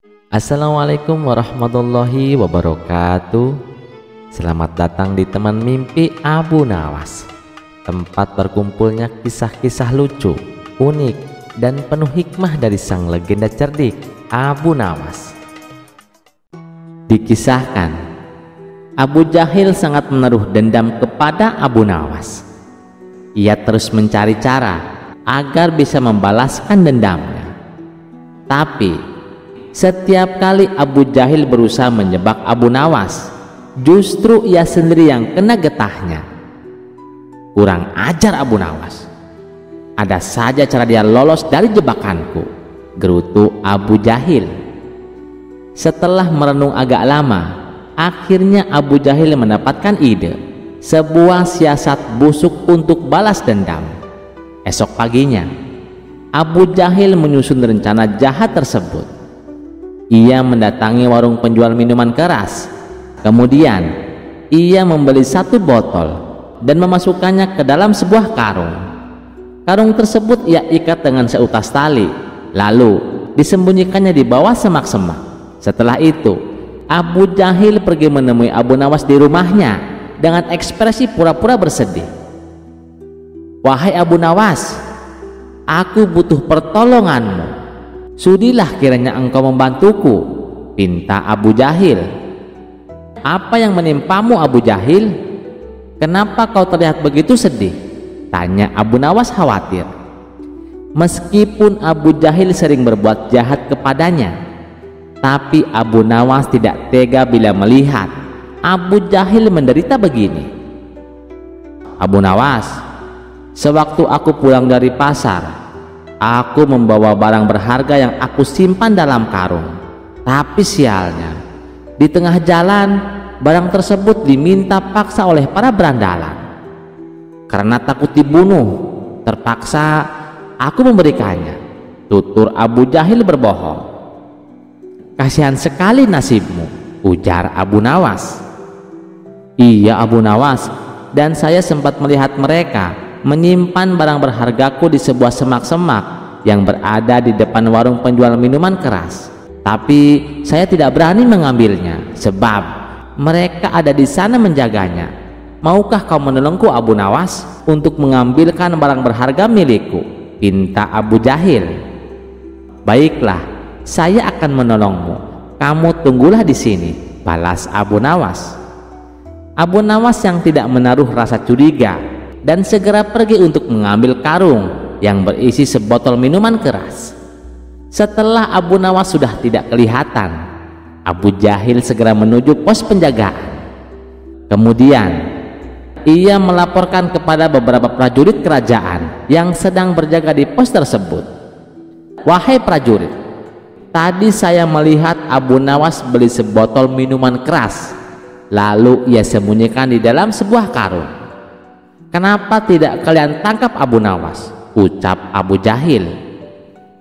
Assalamualaikum warahmatullahi wabarakatuh. Selamat datang di Teman Mimpi Abu Nawas, tempat berkumpulnya kisah-kisah lucu, unik, dan penuh hikmah dari sang legenda cerdik Abu Nawas. Dikisahkan, Abu Jahil sangat menaruh dendam kepada Abu Nawas. Ia terus mencari cara agar bisa membalaskan dendamnya. Tapi setiap kali Abu Jahil berusaha menjebak Abu Nawas, justru ia sendiri yang kena getahnya. Kurang ajar Abu Nawas. Ada saja cara dia lolos dari jebakanku, gerutu Abu Jahil. Setelah merenung agak lama, akhirnya Abu Jahil mendapatkan ide, sebuah siasat busuk untuk balas dendam. Esok paginya, Abu Jahil menyusun rencana jahat tersebut. Ia mendatangi warung penjual minuman keras. Kemudian ia membeli satu botol dan memasukkannya ke dalam sebuah karung. Karung tersebut ia ikat dengan seutas tali, lalu disembunyikannya di bawah semak-semak. Setelah itu Abu Jahil pergi menemui Abu Nawas di rumahnya dengan ekspresi pura-pura bersedih. "Wahai Abu Nawas, aku butuh pertolonganmu. Sudilah kiranya engkau membantuku," pinta Abu Jahil. "Apa yang menimpamu Abu Jahil? Kenapa kau terlihat begitu sedih?" tanya Abu Nawas khawatir. Meskipun Abu Jahil sering berbuat jahat kepadanya, tapi Abu Nawas tidak tega bila melihat Abu Jahil menderita begini. "Abu Nawas, sewaktu aku pulang dari pasar, aku membawa barang berharga yang aku simpan dalam karung. Tapi sialnya, di tengah jalan barang tersebut diminta paksa oleh para berandalan. Karena takut dibunuh, terpaksa aku memberikannya," tutur Abu Jahil berbohong. "Kasihan sekali nasibmu," ujar Abu Nawas. "Iya Abu Nawas, dan saya sempat melihat mereka menyimpan barang berhargaku di sebuah semak-semak yang berada di depan warung penjual minuman keras. Tapi saya tidak berani mengambilnya sebab mereka ada di sana menjaganya. Maukah kau menolongku Abu Nawas untuk mengambilkan barang berharga milikku?" pinta Abu Jahil. "Baiklah, saya akan menolongmu. Kamu tunggulah di sini," balas Abu Nawas. Abu Nawas yang tidak menaruh rasa curiga dan segera pergi untuk mengambil karung yang berisi sebotol minuman keras. Setelah Abu Nawas sudah tidak kelihatan, Abu Jahil segera menuju pos penjagaan. Kemudian ia melaporkan kepada beberapa prajurit kerajaan yang sedang berjaga di pos tersebut. "Wahai prajurit, tadi saya melihat Abu Nawas beli sebotol minuman keras, lalu ia sembunyikan di dalam sebuah karung. Kenapa tidak kalian tangkap Abu Nawas?" ucap Abu Jahil.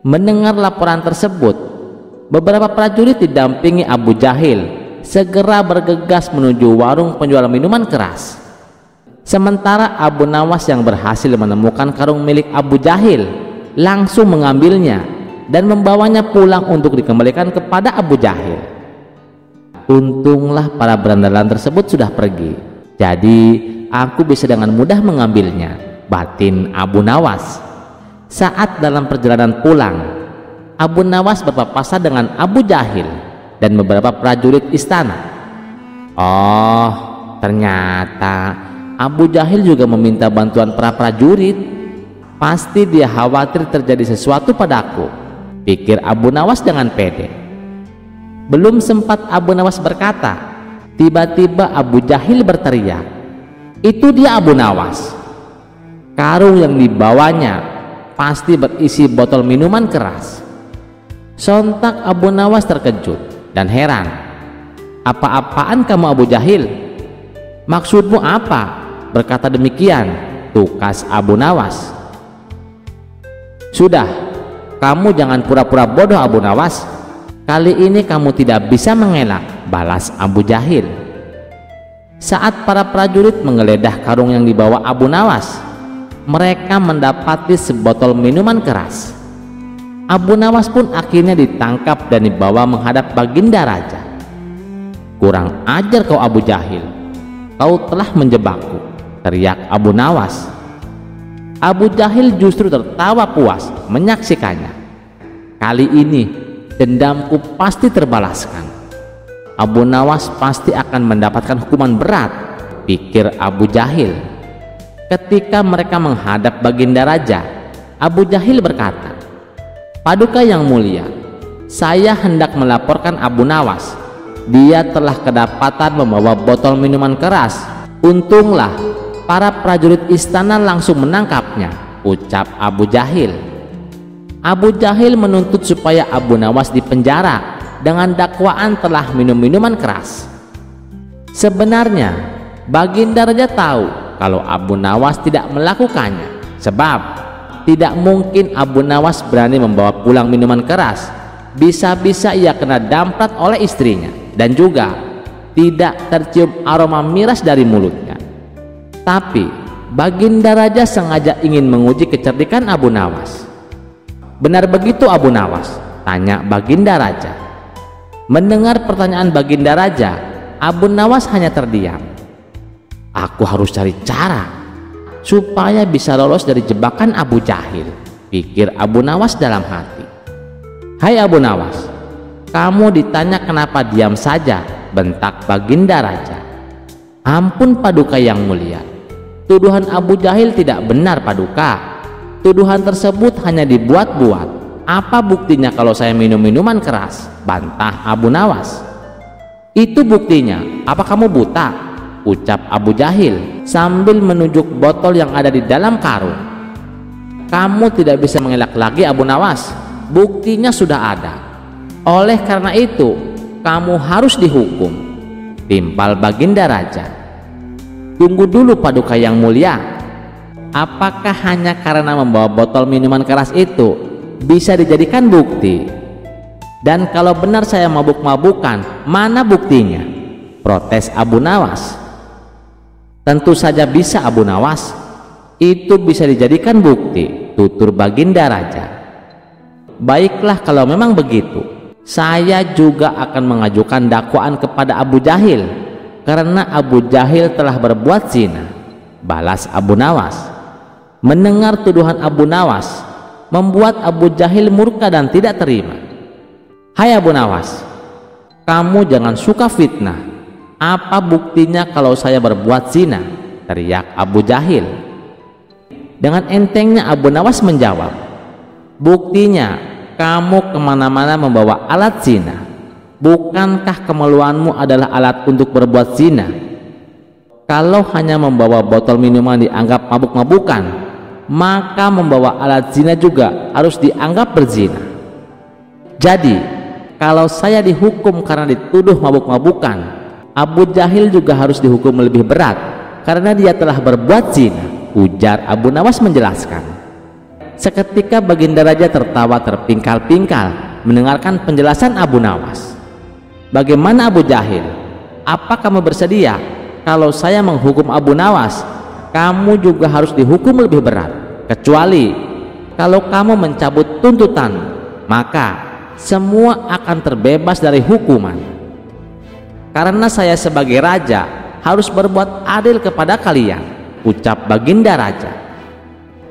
Mendengar laporan tersebut, beberapa prajurit didampingi Abu Jahil segera bergegas menuju warung penjual minuman keras. Sementara Abu Nawas yang berhasil menemukan karung milik Abu Jahil langsung mengambilnya dan membawanya pulang untuk dikembalikan kepada Abu Jahil. "Untunglah para berandalan tersebut sudah pergi, jadi aku bisa dengan mudah mengambilnya," batin Abu Nawas. Saat dalam perjalanan pulang, Abu Nawas berpapasan dengan Abu Jahil dan beberapa prajurit istana. Oh, ternyata Abu Jahil juga meminta bantuan para prajurit. Pasti dia khawatir terjadi sesuatu padaku, pikir Abu Nawas dengan pede. Belum sempat Abu Nawas berkata, tiba-tiba Abu Jahil berteriak, "Itu dia Abu Nawas." Karung yang dibawanya pasti berisi botol minuman keras. Sontak Abu Nawas terkejut dan heran. "Apa-apaan kamu Abu Jahil? Maksudmu apa berkata demikian?" tukas Abu Nawas. "Sudah, kamu jangan pura-pura bodoh Abu Nawas. Kali ini kamu tidak bisa mengelak," balas Abu Jahil. Saat para prajurit menggeledah karung yang dibawa Abu Nawas, mereka mendapati sebotol minuman keras. Abu Nawas pun akhirnya ditangkap dan dibawa menghadap Baginda Raja. "Kurang ajar kau Abu Jahil, kau telah menjebakku," teriak Abu Nawas. Abu Jahil justru tertawa puas menyaksikannya. "Kali ini dendamku pasti terbalaskan. Abu Nawas pasti akan mendapatkan hukuman berat," pikir Abu Jahil. Ketika mereka menghadap Baginda Raja, Abu Jahil berkata, "Paduka yang mulia, saya hendak melaporkan Abu Nawas. Dia telah kedapatan membawa botol minuman keras. Untunglah para prajurit istana langsung menangkapnya," ucap Abu Jahil. Abu Jahil menuntut supaya Abu Nawas dipenjara dengan dakwaan telah minum minuman keras. Sebenarnya Baginda Raja tahu kalau Abu Nawas tidak melakukannya, sebab tidak mungkin Abu Nawas berani membawa pulang minuman keras. Bisa-bisa ia kena damprat oleh istrinya, dan juga tidak tercium aroma miras dari mulutnya. Tapi Baginda Raja sengaja ingin menguji kecerdikan Abu Nawas. "Benar begitu Abu Nawas?" tanya Baginda Raja. Mendengar pertanyaan Baginda Raja, Abu Nawas hanya terdiam. "Aku harus cari cara supaya bisa lolos dari jebakan Abu Jahil," pikir Abu Nawas dalam hati. "Hai Abu Nawas, kamu ditanya kenapa diam saja?" bentak Baginda Raja. "Ampun Paduka yang mulia, tuduhan Abu Jahil tidak benar Paduka. Tuduhan tersebut hanya dibuat-buat. Apa buktinya kalau saya minum minuman keras?" bantah Abu Nawas. "Itu buktinya. Apa kamu buta?" ucap Abu Jahil sambil menunjuk botol yang ada di dalam karung. "Kamu tidak bisa mengelak lagi Abu Nawas. Buktinya sudah ada. Oleh karena itu kamu harus dihukum," timpal Baginda Raja. "Tunggu dulu Paduka yang mulia. Apakah hanya karena membawa botol minuman keras itu bisa dijadikan bukti? Dan kalau benar saya mabuk-mabukan, mana buktinya?" protes Abu Nawas. "Tentu saja bisa Abu Nawas. Itu bisa dijadikan bukti," tutur Baginda Raja. "Baiklah kalau memang begitu, saya juga akan mengajukan dakwaan kepada Abu Jahil karena Abu Jahil telah berbuat zina," balas Abu Nawas. Mendengar tuduhan Abu Nawas membuat Abu Jahil murka dan tidak terima. "Hai Abu Nawas, kamu jangan suka fitnah. Apa buktinya kalau saya berbuat zina?" teriak Abu Jahil. Dengan entengnya Abu Nawas menjawab, "Buktinya kamu kemana-mana membawa alat zina. Bukankah kemeluanmu adalah alat untuk berbuat zina? Kalau hanya membawa botol minuman dianggap mabuk-mabukan, maka membawa alat zina juga harus dianggap berzina. Jadi kalau saya dihukum karena dituduh mabuk-mabukan, Abu Jahil juga harus dihukum lebih berat karena dia telah berbuat zina," ujar Abu Nawas menjelaskan. Seketika Baginda Raja tertawa terpingkal-pingkal mendengarkan penjelasan Abu Nawas. "Bagaimana Abu Jahil? Apa kamu bersedia kalau saya menghukum Abu Nawas? Kamu juga harus dihukum lebih berat. Kecuali kalau kamu mencabut tuntutan, maka semua akan terbebas dari hukuman. Karena saya sebagai raja harus berbuat adil kepada kalian," ucap Baginda Raja.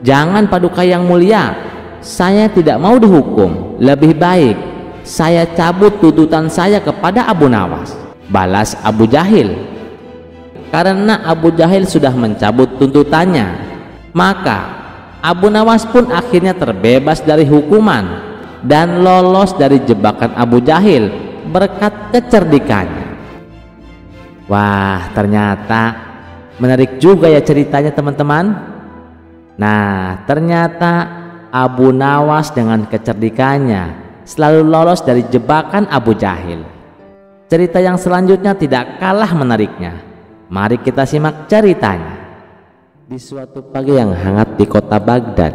"Jangan Paduka yang mulia, saya tidak mau dihukum. Lebih baik saya cabut tuntutan saya kepada Abu Nawas," balas Abu Jahil. Karena Abu Jahil sudah mencabut tuntutannya, maka Abu Nawas pun akhirnya terbebas dari hukuman dan lolos dari jebakan Abu Jahil berkat kecerdikannya. Wah, ternyata menarik juga ya ceritanya teman-teman. Nah, ternyata Abu Nawas dengan kecerdikannya selalu lolos dari jebakan Abu Jahil. Cerita yang selanjutnya tidak kalah menariknya. Mari kita simak ceritanya. Di suatu pagi yang hangat di kota Baghdad,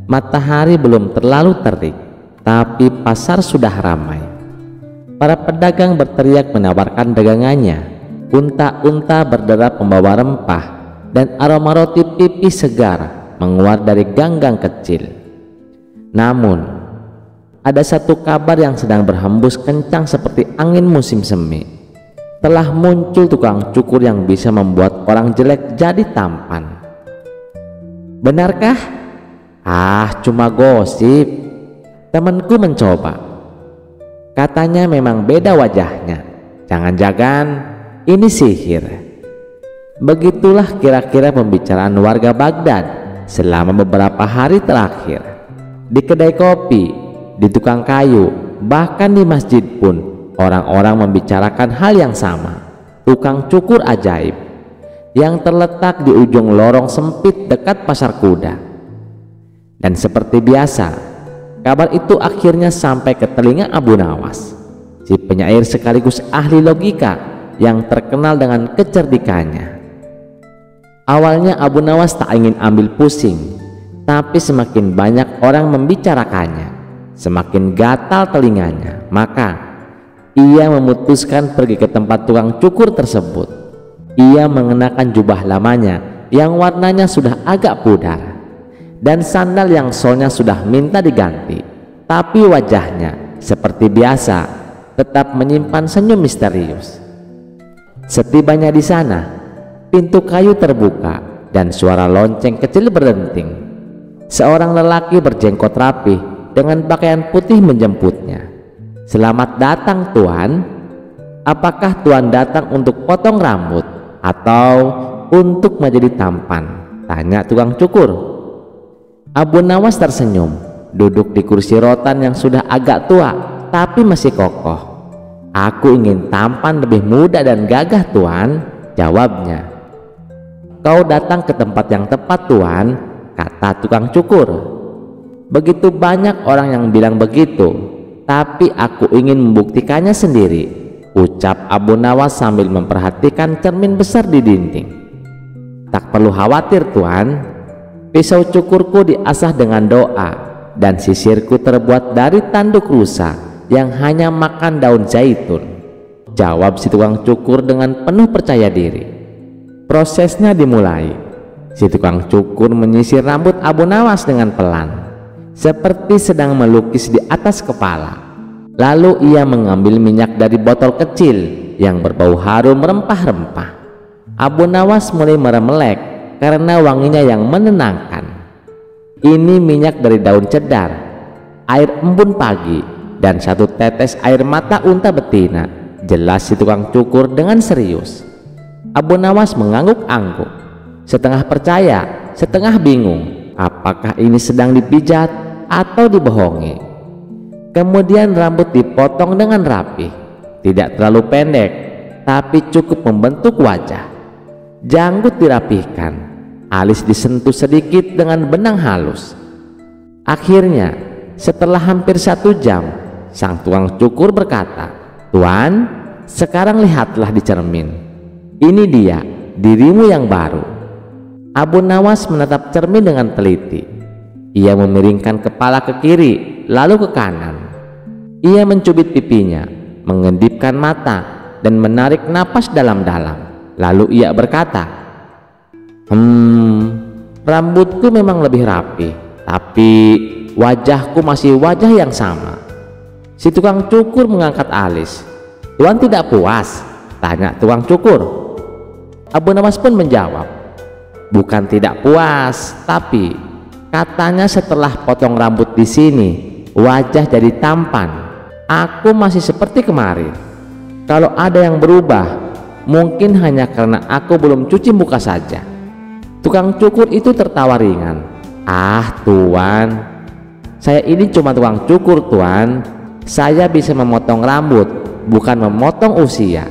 matahari belum terlalu terik, tapi pasar sudah ramai. Para pedagang berteriak menawarkan dagangannya. Unta-unta berderap membawa rempah, dan aroma roti pipi segar menguat dari gang-gang kecil. Namun, ada satu kabar yang sedang berhembus kencang seperti angin musim semi. Telah muncul tukang cukur yang bisa membuat orang jelek jadi tampan. Benarkah? Cuma gosip. Temanku mencoba. Katanya memang beda wajahnya. Jangan-jangan ini sihir. Begitulah kira-kira pembicaraan warga Baghdad selama beberapa hari terakhir. Di kedai kopi, di tukang kayu, bahkan di masjid pun orang-orang membicarakan hal yang sama. Tukang cukur ajaib yang terletak di ujung lorong sempit dekat pasar kuda. Dan seperti biasa, kabar itu akhirnya sampai ke telinga Abu Nawas, si penyair sekaligus ahli logika yang terkenal dengan kecerdikannya. Awalnya Abu Nawas tak ingin ambil pusing, tapi semakin banyak orang membicarakannya, semakin gatal telinganya. Maka ia memutuskan pergi ke tempat tukang cukur tersebut. Ia mengenakan jubah lamanya yang warnanya sudah agak pudar dan sandal yang solnya sudah minta diganti, tapi wajahnya seperti biasa tetap menyimpan senyum misterius. Setibanya di sana, pintu kayu terbuka dan suara lonceng kecil berdenting. Seorang lelaki berjenggot rapi dengan pakaian putih menjemputnya. Selamat datang Tuan. Apakah Tuan datang untuk potong rambut atau untuk menjadi tampan? Tanya tukang cukur. Abu Nawas tersenyum, duduk di kursi rotan yang sudah agak tua tapi masih kokoh. Aku ingin tampan lebih muda dan gagah Tuan, jawabnya. Kau datang ke tempat yang tepat Tuan, kata tukang cukur. Begitu banyak orang yang bilang begitu, tapi aku ingin membuktikannya sendiri, ucap Abu Nawas sambil memperhatikan cermin besar di dinding. Tak perlu khawatir Tuan, pisau cukurku diasah dengan doa dan sisirku terbuat dari tanduk rusa yang hanya makan daun zaitun, jawab si tukang cukur dengan penuh percaya diri. Prosesnya dimulai. Si tukang cukur menyisir rambut Abu Nawas dengan pelan, seperti sedang melukis di atas kepala. Lalu ia mengambil minyak dari botol kecil yang berbau harum rempah-rempah. Abu Nawas mulai meremelek karena wanginya yang menenangkan. Ini minyak dari daun cedar, air embun pagi, dan satu tetes air mata unta betina, jelas si tukang cukur dengan serius. Abu Nawas mengangguk-angguk, setengah percaya, setengah bingung. Apakah ini sedang dipijat atau dibohongi? Kemudian rambut dipotong dengan rapi, tidak terlalu pendek, tapi cukup membentuk wajah. Janggut dirapihkan, alis disentuh sedikit dengan benang halus. Akhirnya, setelah hampir 1 jam, sang tukang cukur berkata, Tuan, sekarang lihatlah di cermin. Ini dia, dirimu yang baru. Abu Nawas menatap cermin dengan teliti. Ia memiringkan kepala ke kiri, lalu ke kanan. Ia mencubit pipinya, mengedipkan mata, dan menarik napas dalam-dalam. Lalu ia berkata, rambutku memang lebih rapi, tapi wajahku masih wajah yang sama. Si tukang cukur mengangkat alis. Tuan tidak puas? Tanya tukang cukur. Abu Nawas pun menjawab, bukan tidak puas, tapi katanya setelah potong rambut di sini, wajah jadi tampan. Aku masih seperti kemarin. Kalau ada yang berubah, mungkin hanya karena aku belum cuci muka saja. Tukang cukur itu tertawa ringan. Tuan, saya ini cuma tukang cukur Tuan. Saya bisa memotong rambut, bukan memotong usia.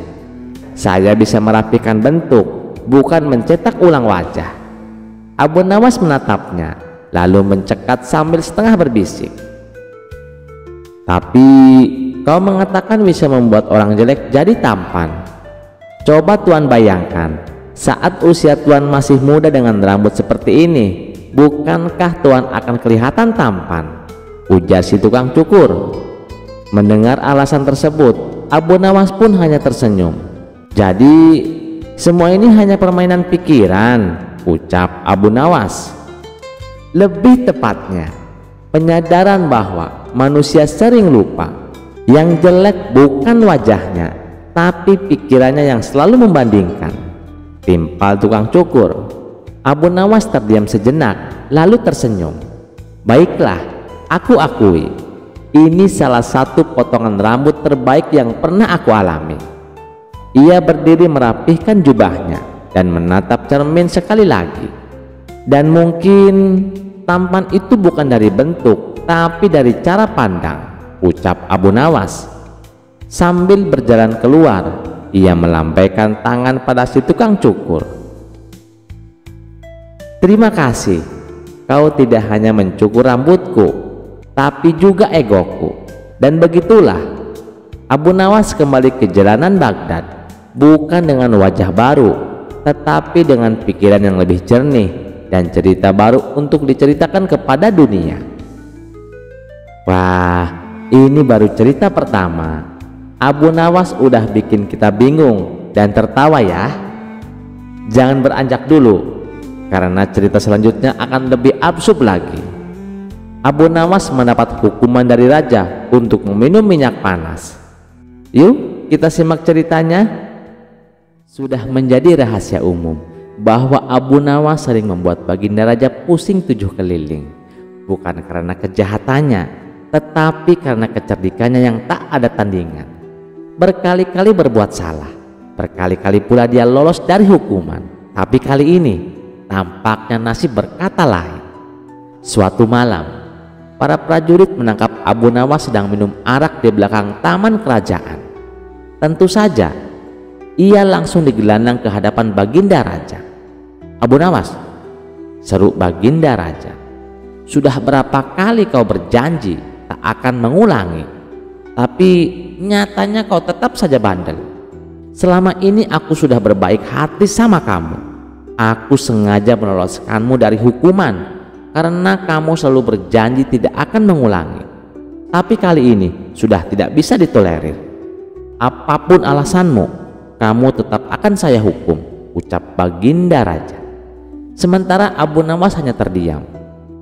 Saya bisa merapikan bentuk, bukan mencetak ulang wajah. Abu Nawas menatapnya, lalu mencekat sambil setengah berbisik. Tapi kau mengatakan bisa membuat orang jelek jadi tampan. Coba Tuan bayangkan, saat usia Tuan masih muda dengan rambut seperti ini, bukankah Tuan akan kelihatan tampan? Ujar si tukang cukur. Mendengar alasan tersebut, Abu Nawas pun hanya tersenyum. Jadi semua ini hanya permainan pikiran, ucap Abu Nawas. Lebih tepatnya, penyadaran bahwa manusia sering lupa. Yang jelek bukan wajahnya, tapi pikirannya yang selalu membandingkan. Timpal tukang cukur. Abu Nawas terdiam sejenak, lalu tersenyum. Baiklah, aku akui, ini salah satu potongan rambut terbaik yang pernah aku alami. Ia berdiri merapihkan jubahnya dan menatap cermin sekali lagi. Dan mungkin tampan itu bukan dari bentuk, tapi dari cara pandang, ucap Abu Nawas. Sambil berjalan keluar, ia melambaikan tangan pada si tukang cukur. Terima kasih, kau tidak hanya mencukur rambutku, tapi juga egoku. Dan begitulah Abu Nawas kembali ke jalanan Baghdad, bukan dengan wajah baru, tetapi dengan pikiran yang lebih jernih dan cerita baru untuk diceritakan kepada dunia. Wah, ini baru cerita pertama. Abu Nawas udah bikin kita bingung dan tertawa ya. Jangan beranjak dulu, karena cerita selanjutnya akan lebih absurd lagi. Abu Nawas mendapat hukuman dari raja untuk meminum minyak panas. Yuk kita simak ceritanya. Sudah menjadi rahasia umum bahwa Abu Nawas sering membuat Baginda Raja pusing 7 keliling, bukan karena kejahatannya, tetapi karena kecerdikannya yang tak ada tandingan. Berkali-kali berbuat salah, berkali-kali pula dia lolos dari hukuman, tapi kali ini tampaknya nasib berkata lain. Suatu malam, para prajurit menangkap Abu Nawas sedang minum arak di belakang taman kerajaan. Tentu saja ia langsung digelandang ke hadapan Baginda Raja. Abu Nawas, seru Baginda Raja, sudah berapa kali kau berjanji tak akan mengulangi, tapi nyatanya kau tetap saja bandel. Selama ini aku sudah berbaik hati sama kamu. Aku sengaja meloloskanmu dari hukuman karena kamu selalu berjanji tidak akan mengulangi. Tapi kali ini sudah tidak bisa ditolerir. Apapun alasanmu, kamu tetap akan saya hukum, ucap Baginda Raja. Sementara Abu Nawas hanya terdiam,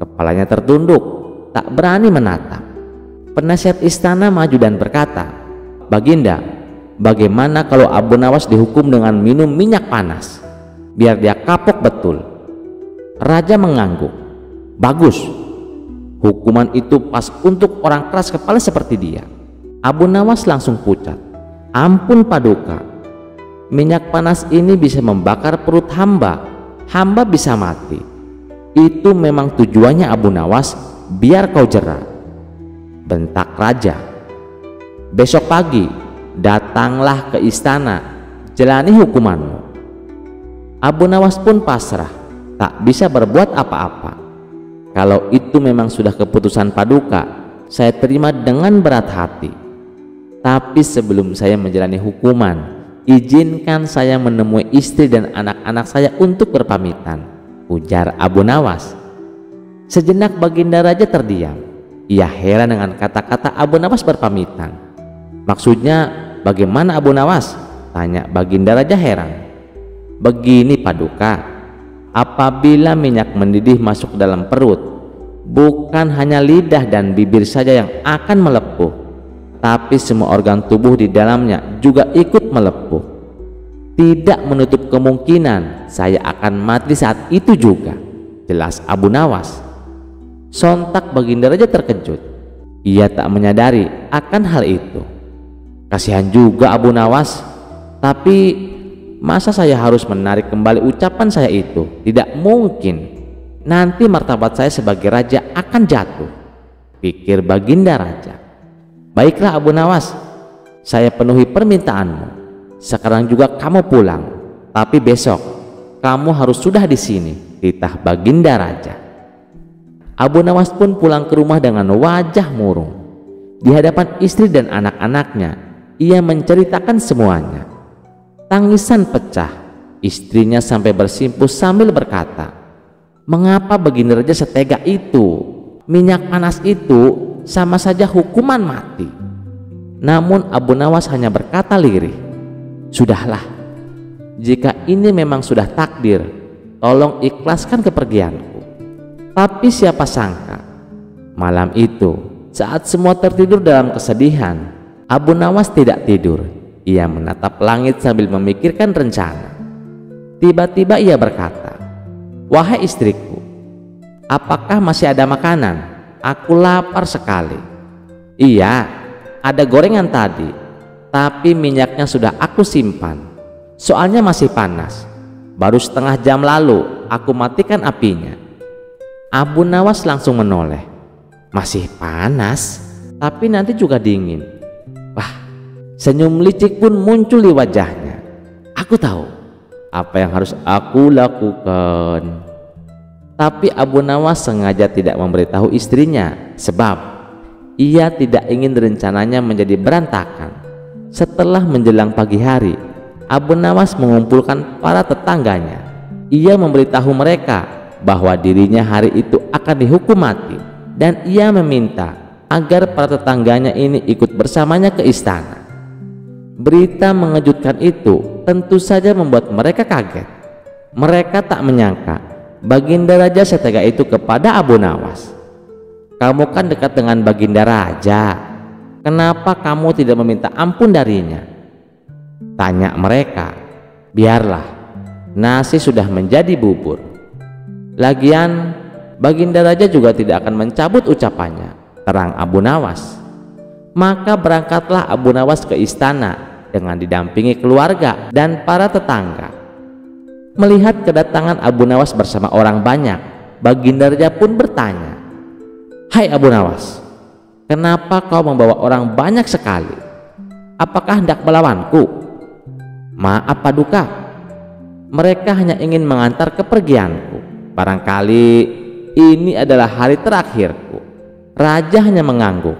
kepalanya tertunduk, tak berani menatap. Penasihat istana maju dan berkata, Baginda, bagaimana kalau Abu Nawas dihukum dengan minum minyak panas, biar dia kapok betul? Raja mengangguk. Bagus, hukuman itu pas untuk orang keras kepala seperti dia. Abu Nawas langsung pucat. Ampun Paduka, minyak panas ini bisa membakar perut hamba, hamba bisa mati. Itu memang tujuannya Abu Nawas, biar kau jera, bentak raja. Besok pagi datanglah ke istana, jalani hukumanmu. Abu Nawas pun pasrah, tak bisa berbuat apa-apa. Kalau itu memang sudah keputusan Paduka, saya terima dengan berat hati. Tapi sebelum saya menjalani hukuman, izinkan saya menemui istri dan anak-anak saya untuk berpamitan, ujar Abu Nawas. Sejenak Baginda Raja terdiam. Ia heran dengan kata-kata Abu Nawas berpamitan. Maksudnya bagaimana Abu Nawas? Tanya Baginda Raja heran. Begini Paduka, apabila minyak mendidih masuk ke dalam perut, bukan hanya lidah dan bibir saja yang akan melepuh, tapi semua organ tubuh di dalamnya juga ikut melepuh. Tidak menutup kemungkinan saya akan mati saat itu juga, jelas Abu Nawas. Sontak Baginda Raja terkejut. Ia tak menyadari akan hal itu. Kasihan juga Abu Nawas, tapi masa saya harus menarik kembali ucapan saya itu? Tidak mungkin. Nanti martabat saya sebagai raja akan jatuh, pikir Baginda Raja. Baiklah Abu Nawas, saya penuhi permintaanmu. Sekarang juga kamu pulang, tapi besok kamu harus sudah di sini, titah Baginda Raja. Abu Nawas pun pulang ke rumah dengan wajah murung. Di hadapan istri dan anak-anaknya, ia menceritakan semuanya. Tangisan pecah, istrinya sampai bersimpuh sambil berkata, mengapa Baginda Raja setega itu? Minyak panas itu sama saja hukuman mati. Namun Abu Nawas hanya berkata lirih, sudahlah, jika ini memang sudah takdir, tolong ikhlaskan kepergianku. Tapi siapa sangka malam itu Saat semua tertidur dalam kesedihan, Abu Nawas tidak tidur. Ia menatap langit sambil memikirkan rencana. Tiba-tiba ia berkata, "Wahai istriku, apakah masih ada makanan? Aku lapar sekali." "Iya, ada gorengan tadi, tapi minyaknya sudah aku simpan. Soalnya masih panas. Baru setengah jam lalu aku matikan apinya." Abu Nawas langsung menoleh. "Masih panas, tapi nanti juga dingin." Wah, senyum licik pun muncul di wajahnya. Aku tahu apa yang harus aku lakukan. Tapi Abu Nawas sengaja tidak memberitahu istrinya, sebab ia tidak ingin rencananya menjadi berantakan. Setelah menjelang pagi hari, Abu Nawas mengumpulkan para tetangganya. Ia memberitahu mereka bahwa dirinya hari itu akan dihukum mati, dan ia meminta agar para tetangganya ini ikut bersamanya ke istana. Berita mengejutkan itu tentu saja membuat mereka kaget. Mereka tak menyangka Baginda Raja setega itu kepada Abu Nawas. "Kamu kan dekat dengan Baginda Raja, kenapa kamu tidak meminta ampun darinya?" tanya mereka. "Biarlah, nasi sudah menjadi bubur. Lagian Baginda Raja juga tidak akan mencabut ucapannya," terang Abu Nawas. Maka berangkatlah Abu Nawas ke istana dengan didampingi keluarga dan para tetangga. Melihat kedatangan Abu Nawas bersama orang banyak, Baginda Raja pun bertanya, "Hai Abu Nawas, kenapa kau membawa orang banyak sekali? Apakah hendak melawanku?" "Maaf Paduka, mereka hanya ingin mengantar kepergianku. Barangkali ini adalah hari terakhirku." Raja hanya mengangguk.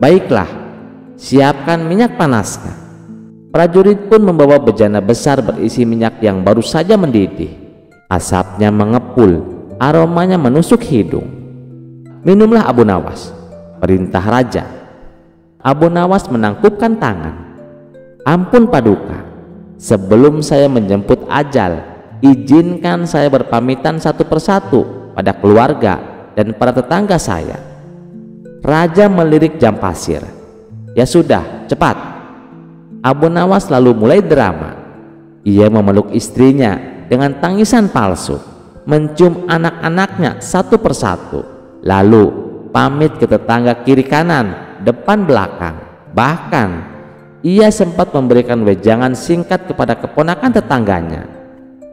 "Baiklah, siapkan minyak panasnya." Prajurit pun membawa bejana besar berisi minyak yang baru saja mendidih. Asapnya mengepul, aromanya menusuk hidung. "Minumlah Abu Nawas," perintah raja. Abu Nawas menangkupkan tangan. "Ampun Paduka, sebelum saya menjemput ajal, izinkan saya berpamitan satu persatu pada keluarga dan para tetangga saya." Raja melirik jam pasir. "Ya sudah, cepat." Abu Nawas lalu mulai drama. Ia memeluk istrinya dengan tangisan palsu, mencium anak-anaknya satu persatu, lalu pamit ke tetangga kiri kanan, depan belakang. Bahkan ia sempat memberikan wejangan singkat kepada keponakan tetangganya.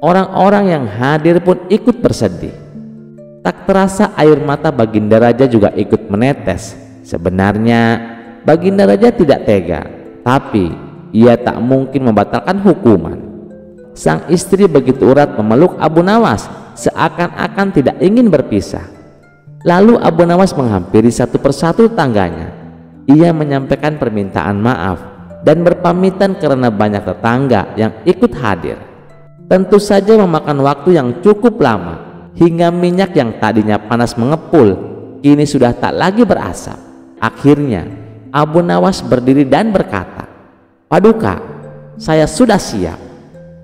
Orang-orang yang hadir pun ikut bersedih. Tak terasa air mata Baginda Raja juga ikut menetes. Sebenarnya Baginda Raja tidak tega, tapi ia tak mungkin membatalkan hukuman. Sang istri begitu erat memeluk Abu Nawas, seakan-akan tidak ingin berpisah. Lalu Abu Nawas menghampiri satu persatu tetangganya. Ia menyampaikan permintaan maaf dan berpamitan karena banyak tetangga yang ikut hadir. Tentu saja memakan waktu yang cukup lama, hingga minyak yang tadinya panas mengepul kini sudah tak lagi berasap. Akhirnya Abu Nawas berdiri dan berkata, "Paduka, saya sudah siap."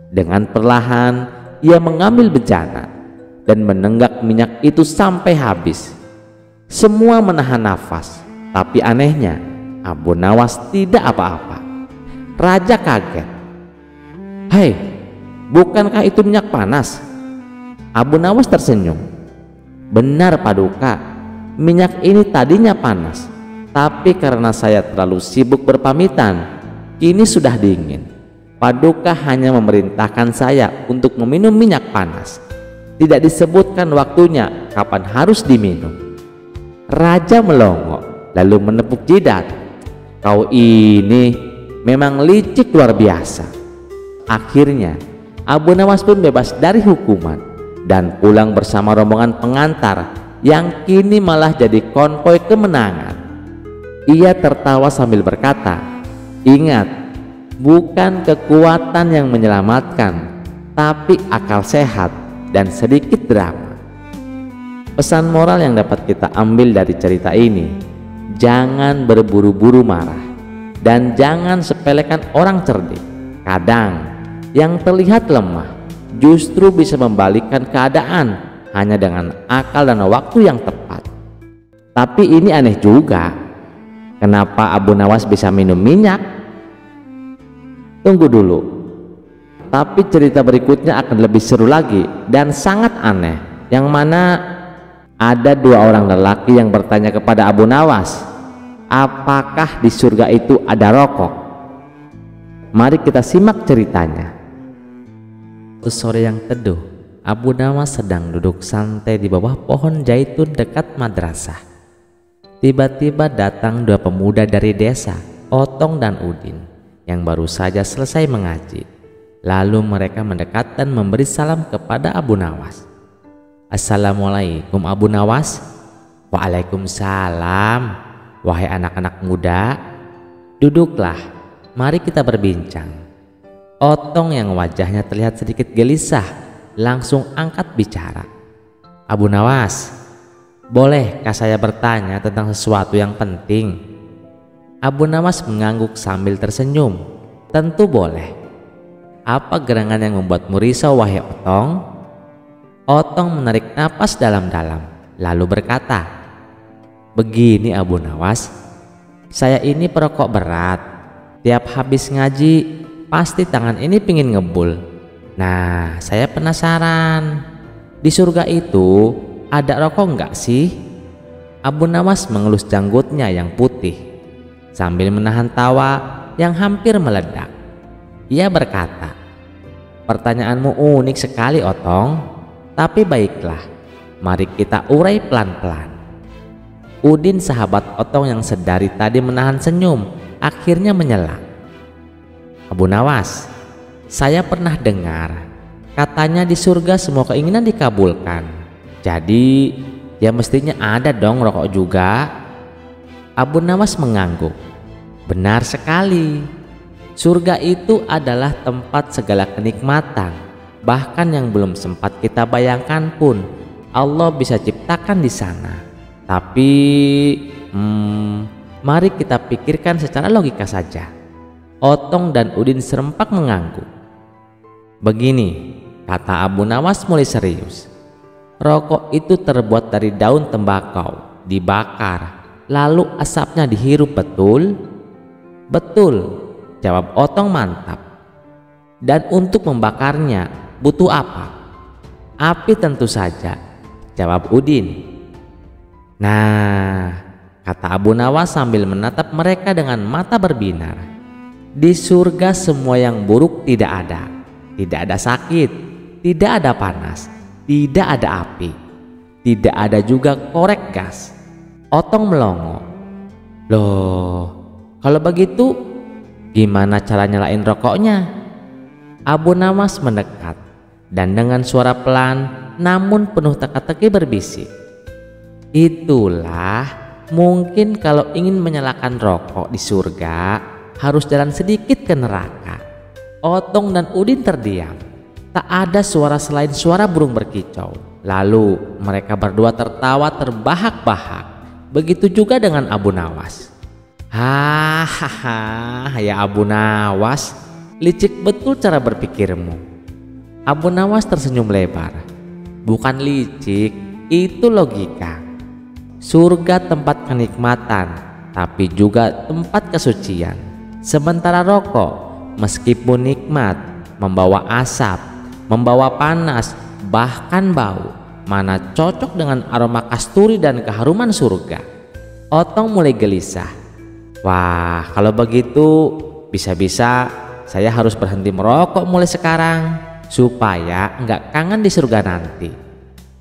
Dengan perlahan ia mengambil bejana dan menenggak minyak itu sampai habis. Semua menahan nafas, tapi anehnya Abu Nawas tidak apa-apa. Raja kaget. "Hei, bukankah itu minyak panas?" Abu Nawas tersenyum. "Benar Paduka, minyak ini tadinya panas, tapi karena saya terlalu sibuk berpamitan, kini sudah dingin. Paduka hanya memerintahkan saya untuk meminum minyak panas. Tidak disebutkan waktunya kapan harus diminum." Raja melongo lalu menepuk jidat. "Kau ini memang licik luar biasa." Akhirnya Abu Nawas pun bebas dari hukuman dan pulang bersama rombongan pengantar yang kini malah jadi konvoi kemenangan. Ia tertawa sambil berkata, "Ingat, bukan kekuatan yang menyelamatkan, tapi akal sehat dan sedikit drama." Pesan moral yang dapat kita ambil dari cerita ini, jangan berburu-buru marah dan jangan sepelekan orang cerdik. Kadang yang terlihat lemah justru bisa membalikkan keadaan hanya dengan akal dan waktu yang tepat. Tapi ini aneh juga, kenapa Abu Nawas bisa minum minyak? Tunggu dulu, tapi cerita berikutnya akan lebih seru lagi dan sangat aneh, yang mana ada dua orang lelaki yang bertanya kepada Abu Nawas, apakah di surga itu ada rokok? Mari kita simak ceritanya. Sore yang teduh, Abu Nawas sedang duduk santai di bawah pohon zaitun dekat madrasah. Tiba-tiba datang dua pemuda dari desa, Otong dan Udin, yang baru saja selesai mengaji. Lalu mereka mendekat dan memberi salam kepada Abu Nawas. Assalamualaikum Abu Nawas. Waalaikumsalam. Wahai anak-anak muda, duduklah, mari kita berbincang. Otong yang wajahnya terlihat sedikit gelisah langsung angkat bicara. Abu Nawas, bolehkah saya bertanya tentang sesuatu yang penting? Abu Nawas mengangguk sambil tersenyum. Tentu boleh. Apa gerangan yang membuatmu risau, wahai Otong? Otong menarik napas dalam-dalam lalu berkata, begini Abu Nawas, saya ini perokok berat. Tiap habis ngaji pasti tangan ini pingin ngebul. Nah, saya penasaran, di surga itu ada rokok enggak sih? Abu Nawas mengelus janggutnya yang putih sambil menahan tawa yang hampir meledak. Ia berkata, pertanyaanmu unik sekali Otong. Tapi baiklah, mari kita urai pelan-pelan. Udin, sahabat Otong yang sedari tadi menahan senyum, akhirnya menyela. Abu Nawas, saya pernah dengar katanya di surga semua keinginan dikabulkan. Jadi ya mestinya ada dong rokok juga. Abu Nawas mengangguk. Benar sekali. Surga itu adalah tempat segala kenikmatan. Bahkan yang belum sempat kita bayangkan pun Allah bisa ciptakan di sana. Tapi mari kita pikirkan secara logika saja. Otong dan Udin serempak mengangguk. Begini, kata Abu Nawas mulai serius. Rokok itu terbuat dari daun tembakau, dibakar, lalu asapnya dihirup, betul? Betul, jawab Otong mantap. Dan untuk membakarnya butuh apa? Api tentu saja, jawab Udin. Nah, kata Abu Nawas sambil menatap mereka dengan mata berbinar. Di surga semua yang buruk tidak ada. Tidak ada sakit, tidak ada panas, tidak ada api, tidak ada juga korek gas. Otong melongo. Loh, kalau begitu gimana cara nyalain rokoknya? Abu Nawas mendekat dan dengan suara pelan namun penuh teka-teki berbisik. Itulah, mungkin kalau ingin menyalakan rokok di surga harus jalan sedikit ke neraka. Otong dan Udin terdiam. Tak ada suara selain suara burung berkicau. Lalu mereka berdua tertawa terbahak-bahak. Begitu juga dengan Abu Nawas. Hahaha, ya Abu Nawas, licik betul cara berpikirmu. Abu Nawas tersenyum lebar. Bukan licik, itu logika. Surga tempat kenikmatan, tapi juga tempat kesucian. Sementara rokok, meskipun nikmat, membawa asap, membawa panas, bahkan bau. Mana cocok dengan aroma kasturi dan keharuman surga. Otong mulai gelisah. Wah, kalau begitu bisa-bisa saya harus berhenti merokok mulai sekarang supaya nggak kangen di surga nanti.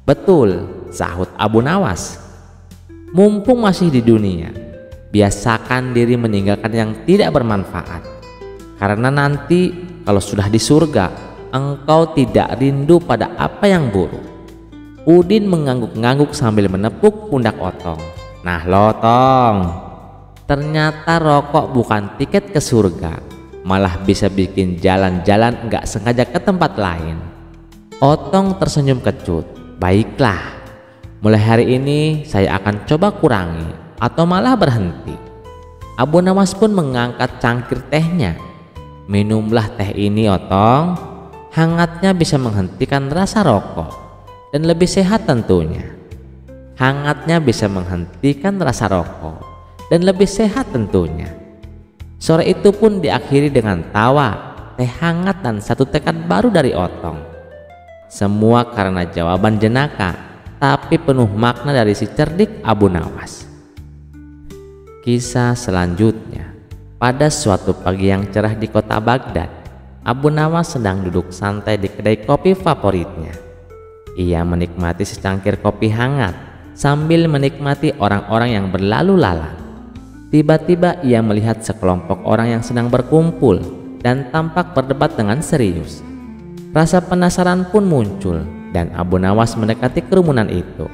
Betul, sahut Abu Nawas. Mumpung masih di dunia, biasakan diri meninggalkan yang tidak bermanfaat. Karena nanti kalau sudah di surga, engkau tidak rindu pada apa yang buruk. Udin mengangguk-ngangguk sambil menepuk pundak Otong. Nah Lotong, ternyata rokok bukan tiket ke surga, malah bisa bikin jalan-jalan nggak sengaja ke tempat lain. Otong tersenyum kecut. Baiklah, mulai hari ini saya akan coba kurangi atau malah berhenti. Abu Nawas pun mengangkat cangkir tehnya. Minumlah teh ini Otong, hangatnya bisa menghentikan rasa rokok dan lebih sehat tentunya. Hangatnya bisa menghentikan rasa rokok dan lebih sehat tentunya. Sore itu pun diakhiri dengan tawa, teh hangat dan satu tekad baru dari Otong. Semua karena jawaban jenaka, tapi penuh makna dari si cerdik Abu Nawas. Kisah selanjutnya, pada suatu pagi yang cerah di kota Baghdad, Abu Nawas sedang duduk santai di kedai kopi favoritnya. Ia menikmati secangkir kopi hangat sambil menikmati orang-orang yang berlalu lalang. Tiba-tiba ia melihat sekelompok orang yang sedang berkumpul dan tampak berdebat dengan serius. Rasa penasaran pun muncul dan Abu Nawas mendekati kerumunan itu.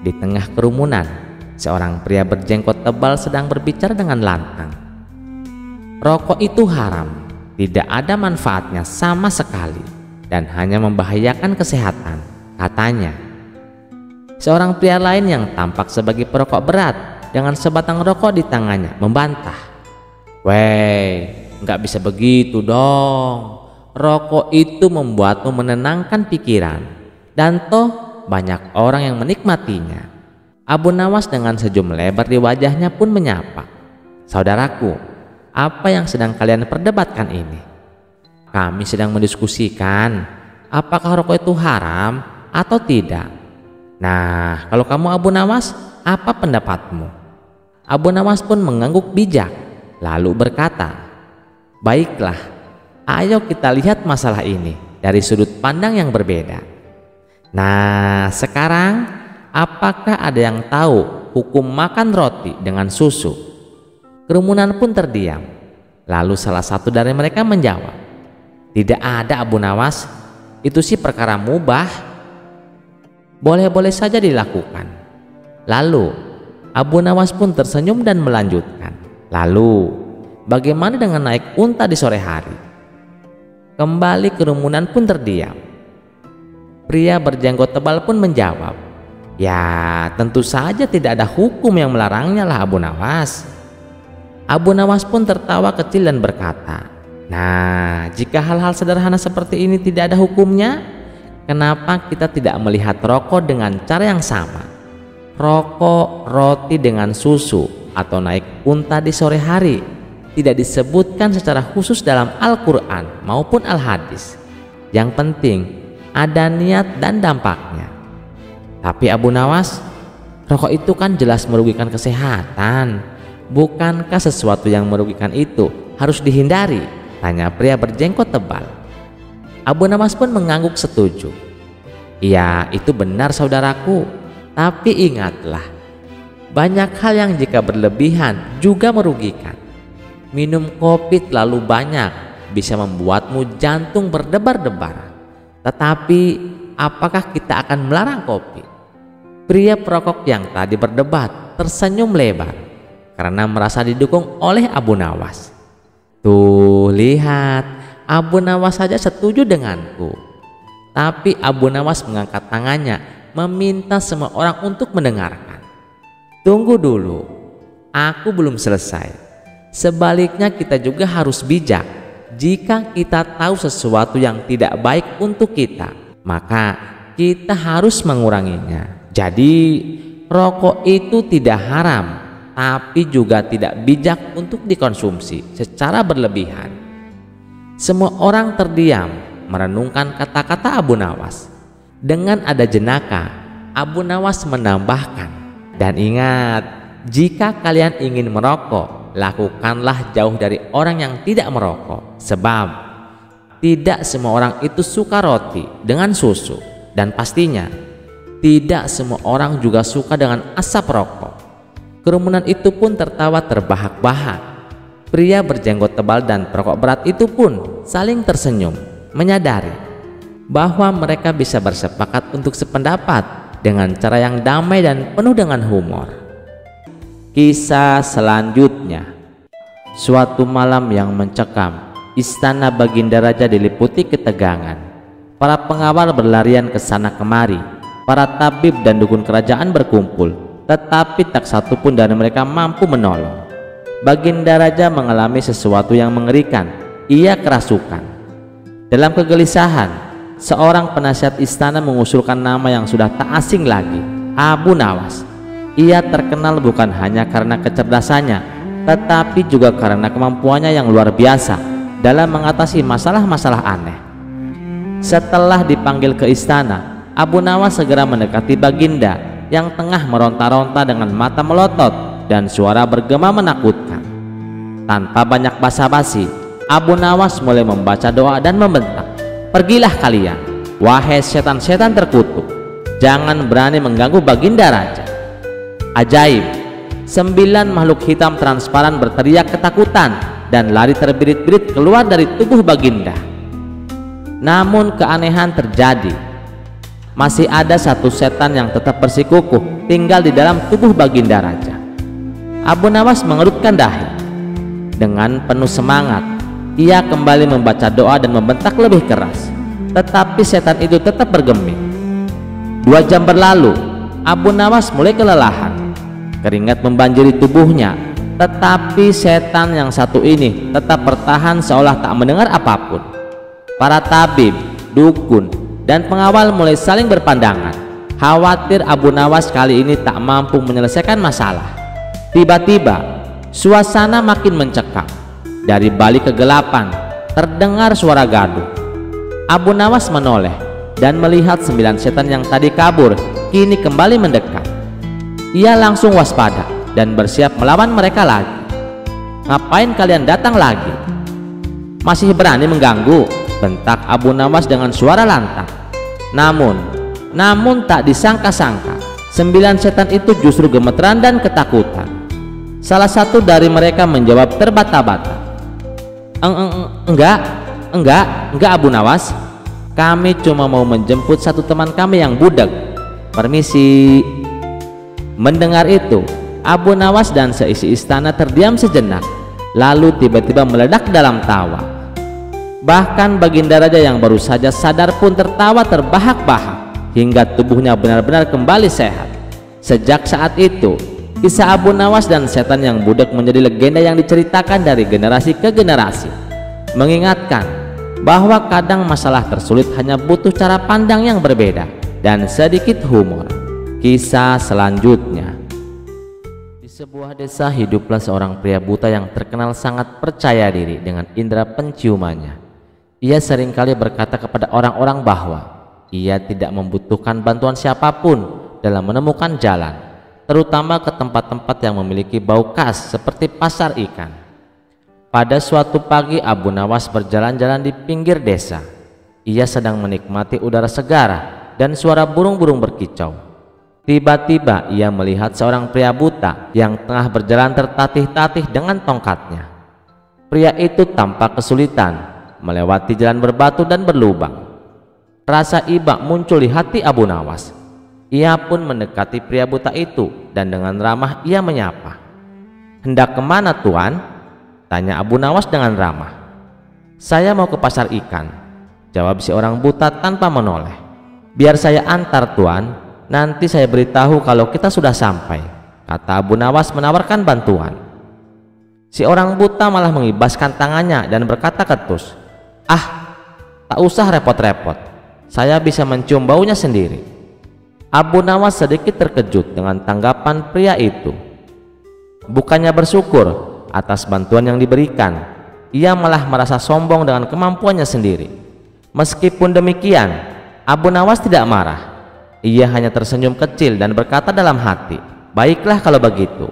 Di tengah kerumunan, seorang pria berjenggot tebal sedang berbicara dengan lantang. Rokok itu haram, tidak ada manfaatnya sama sekali dan hanya membahayakan kesehatan, katanya. Seorang pria lain yang tampak sebagai perokok berat dengan sebatang rokok di tangannya membantah. "Weh, nggak bisa begitu dong. Rokok itu membuatmu menenangkan pikiran dan toh banyak orang yang menikmatinya." Abu Nawas dengan senyum lebar di wajahnya pun menyapa, "Saudaraku, apa yang sedang kalian perdebatkan ini?" "Kami sedang mendiskusikan apakah rokok itu haram atau tidak." "Nah, kalau kamu Abu Nawas, apa pendapatmu?" Abu Nawas pun mengangguk bijak, lalu berkata, "Baiklah, ayo kita lihat masalah ini dari sudut pandang yang berbeda. Nah, sekarang apakah ada yang tahu hukum makan roti dengan susu?" Kerumunan pun terdiam. Lalu salah satu dari mereka menjawab, "Tidak ada Abu Nawas, itu sih perkara mubah. Boleh-boleh saja dilakukan." Lalu Abu Nawas pun tersenyum dan melanjutkan, "Lalu bagaimana dengan naik unta di sore hari?" Kembali kerumunan pun terdiam. Pria berjenggot tebal pun menjawab, "Ya tentu saja tidak ada hukum yang melarangnya lah Abu Nawas." Abu Nawas pun tertawa kecil dan berkata, "Nah, jika hal-hal sederhana seperti ini tidak ada hukumnya, kenapa kita tidak melihat rokok dengan cara yang sama? Rokok, roti dengan susu, atau naik unta di sore hari tidak disebutkan secara khusus dalam Al-Quran maupun Al-Hadis. Yang penting ada niat dan dampaknya." "Tapi Abu Nawas, rokok itu kan jelas merugikan kesehatan. Bukankah sesuatu yang merugikan itu harus dihindari?" tanya pria berjenggot tebal. Abu Nawas pun mengangguk setuju. "Iya, itu benar saudaraku. Tapi ingatlah, banyak hal yang jika berlebihan juga merugikan. Minum kopi terlalu banyak bisa membuatmu jantung berdebar-debar. Tetapi apakah kita akan melarang kopi?" Pria perokok yang tadi berdebat tersenyum lebar karena merasa didukung oleh Abu Nawas. "Tuh lihat, Abu Nawas saja setuju denganku." Tapi Abu Nawas mengangkat tangannya meminta semua orang untuk mendengarkan. "Tunggu dulu, aku belum selesai. Sebaliknya kita juga harus bijak. Jika kita tahu sesuatu yang tidak baik untuk kita, maka kita harus menguranginya. Jadi rokok itu tidak haram, tapi juga tidak bijak untuk dikonsumsi secara berlebihan." Semua orang terdiam merenungkan kata-kata Abu Nawas. Dengan ada jenaka, Abu Nawas menambahkan, "Dan ingat, jika kalian ingin merokok, lakukanlah jauh dari orang yang tidak merokok. Sebab tidak semua orang itu suka roti dengan susu, dan pastinya tidak semua orang juga suka dengan asap rokok." Kerumunan itu pun tertawa terbahak-bahak. Pria berjenggot tebal dan perokok berat itu pun saling tersenyum, menyadari bahwa mereka bisa bersepakat untuk sependapat dengan cara yang damai dan penuh dengan humor. Kisah selanjutnya, suatu malam yang mencekam, istana Baginda Raja diliputi ketegangan. Para pengawal berlarian ke sana kemari. Para tabib dan dukun kerajaan berkumpul, tetapi tak satu pun dari mereka mampu menolong. Baginda Raja mengalami sesuatu yang mengerikan. Ia kerasukan. Dalam kegelisahan, seorang penasihat istana mengusulkan nama yang sudah tak asing lagi, Abu Nawas. Ia terkenal bukan hanya karena kecerdasannya, tetapi juga karena kemampuannya yang luar biasa dalam mengatasi masalah-masalah aneh. Setelah dipanggil ke istana, Abu Nawas segera mendekati Baginda yang tengah meronta-ronta dengan mata melotot dan suara bergema menakutkan. Tanpa banyak basa-basi, Abu Nawas mulai membaca doa dan membentak, "Pergilah kalian, wahai setan-setan terkutuk, jangan berani mengganggu Baginda Raja." Ajaib, 9 makhluk hitam transparan berteriak ketakutan dan lari terbirit-birit keluar dari tubuh Baginda. Namun keanehan terjadi. Masih ada satu setan yang tetap bersikukuh tinggal di dalam tubuh Baginda Raja. Abu Nawas mengerutkan dahi. Dengan penuh semangat, ia kembali membaca doa dan membentak lebih keras, tetapi setan itu tetap bergeming. 2 jam berlalu, Abu Nawas mulai kelelahan. Keringat membanjiri tubuhnya, tetapi setan yang satu ini tetap bertahan seolah tak mendengar apapun. Para tabib, dukun, dan pengawal mulai saling berpandangan, khawatir Abu Nawas kali ini tak mampu menyelesaikan masalah. Tiba-tiba suasana makin mencekam. Dari balik kegelapan terdengar suara gaduh. Abu Nawas menoleh dan melihat 9 setan yang tadi kabur kini kembali mendekat. Ia langsung waspada dan bersiap melawan mereka lagi. "Ngapain kalian datang lagi? Masih berani mengganggu?" bentak Abu Nawas dengan suara lantang. Namun tak disangka-sangka, 9 setan itu justru gemeteran dan ketakutan. Salah satu dari mereka menjawab terbata-bata, Enggak Abu Nawas. Kami cuma mau menjemput satu teman kami yang budak. Permisi." Mendengar itu, Abu Nawas dan seisi istana terdiam sejenak, lalu tiba-tiba meledak dalam tawa. Bahkan Baginda Raja yang baru saja sadar pun tertawa terbahak-bahak hingga tubuhnya benar-benar kembali sehat. Sejak saat itu, kisah Abu Nawas dan setan yang budak menjadi legenda yang diceritakan dari generasi ke generasi, mengingatkan bahwa kadang masalah tersulit hanya butuh cara pandang yang berbeda dan sedikit humor. Kisah selanjutnya. Di sebuah desa hiduplah seorang pria buta yang terkenal sangat percaya diri dengan indera penciumannya. Ia seringkali berkata kepada orang-orang bahwa ia tidak membutuhkan bantuan siapapun dalam menemukan jalan, terutama ke tempat-tempat yang memiliki bau khas seperti pasar ikan. Pada suatu pagi, Abu Nawas berjalan-jalan di pinggir desa. Ia sedang menikmati udara segar dan suara burung-burung berkicau. Tiba-tiba ia melihat seorang pria buta yang tengah berjalan tertatih-tatih dengan tongkatnya. Pria itu tampak kesulitan melewati jalan berbatu dan berlubang. Rasa iba muncul di hati Abu Nawas. Ia pun mendekati pria buta itu dan dengan ramah ia menyapa. "Hendak kemana, Tuan?" tanya Abu Nawas dengan ramah. "Saya mau ke pasar ikan," jawab si orang buta tanpa menoleh. "Biar saya antar, Tuan. Nanti saya beritahu kalau kita sudah sampai," kata Abu Nawas menawarkan bantuan. Si orang buta malah mengibaskan tangannya dan berkata ketus, "Tak usah repot-repot. Saya bisa mencium baunya sendiri." Abu Nawas sedikit terkejut dengan tanggapan pria itu. Bukannya bersyukur atas bantuan yang diberikan, ia malah merasa sombong dengan kemampuannya sendiri. Meskipun demikian, Abu Nawas tidak marah. Ia hanya tersenyum kecil dan berkata dalam hati, "Baiklah kalau begitu."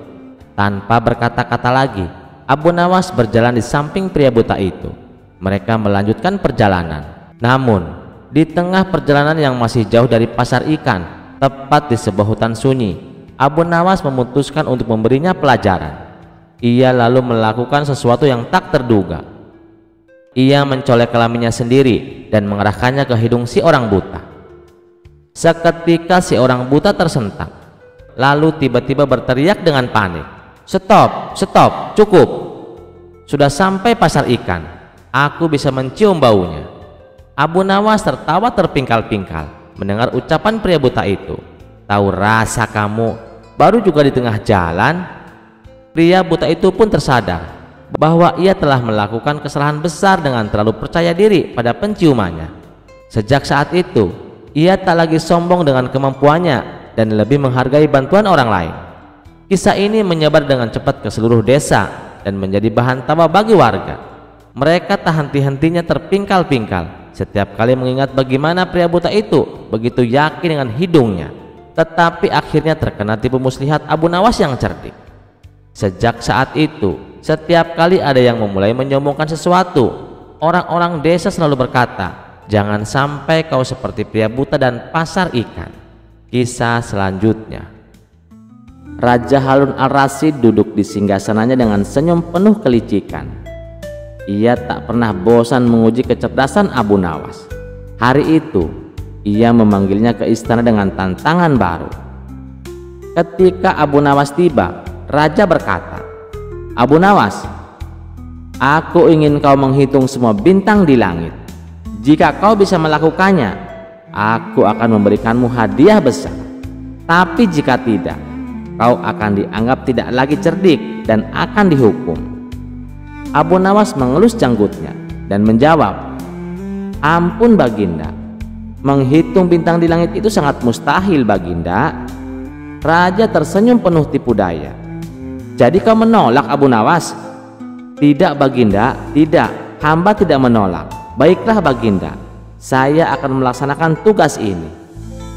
Tanpa berkata-kata lagi, Abu Nawas berjalan di samping pria buta itu. Mereka melanjutkan perjalanan. Namun, di tengah perjalanan yang masih jauh dari pasar ikan, tepat di sebuah hutan sunyi, Abu Nawas memutuskan untuk memberinya pelajaran. Ia lalu melakukan sesuatu yang tak terduga. Ia mencolek kelaminnya sendiri dan mengarahkannya ke hidung si orang buta. Seketika si orang buta tersentak, lalu tiba-tiba berteriak dengan panik, Stop, cukup. Sudah sampai pasar ikan. Aku bisa mencium baunya." Abu Nawas tertawa terpingkal-pingkal mendengar ucapan pria buta itu. "Tahu rasa kamu, baru juga di tengah jalan." Pria buta itu pun tersadar bahwa ia telah melakukan kesalahan besar dengan terlalu percaya diri pada penciumannya. Sejak saat itu, ia tak lagi sombong dengan kemampuannya dan lebih menghargai bantuan orang lain. Kisah ini menyebar dengan cepat ke seluruh desa dan menjadi bahan tawa bagi warga. Mereka tak henti-hentinya terpingkal-pingkal setiap kali mengingat bagaimana pria buta itu begitu yakin dengan hidungnya, tetapi akhirnya terkena tipu muslihat Abu Nawas yang cerdik. Sejak saat itu, setiap kali ada yang memulai menyombongkan sesuatu, orang-orang desa selalu berkata, "Jangan sampai kau seperti pria buta dan pasar ikan." Kisah selanjutnya. Raja Harun al-Rasyid duduk di singgasananya dengan senyum penuh kelicikan. Ia tak pernah bosan menguji kecerdasan Abu Nawas. Hari itu, ia memanggilnya ke istana dengan tantangan baru. Ketika Abu Nawas tiba, raja berkata, "Abu Nawas, aku ingin kau menghitung semua bintang di langit. Jika kau bisa melakukannya, aku akan memberikanmu hadiah besar. Tapi jika tidak, kau akan dianggap tidak lagi cerdik dan akan dihukum." Abu Nawas mengelus janggutnya dan menjawab, "Ampun Baginda, menghitung bintang di langit itu sangat mustahil Baginda." Raja tersenyum penuh tipu daya. "Jadi kau menolak Abu Nawas?" "Tidak Baginda, tidak, hamba tidak menolak." "Baiklah Baginda, saya akan melaksanakan tugas ini."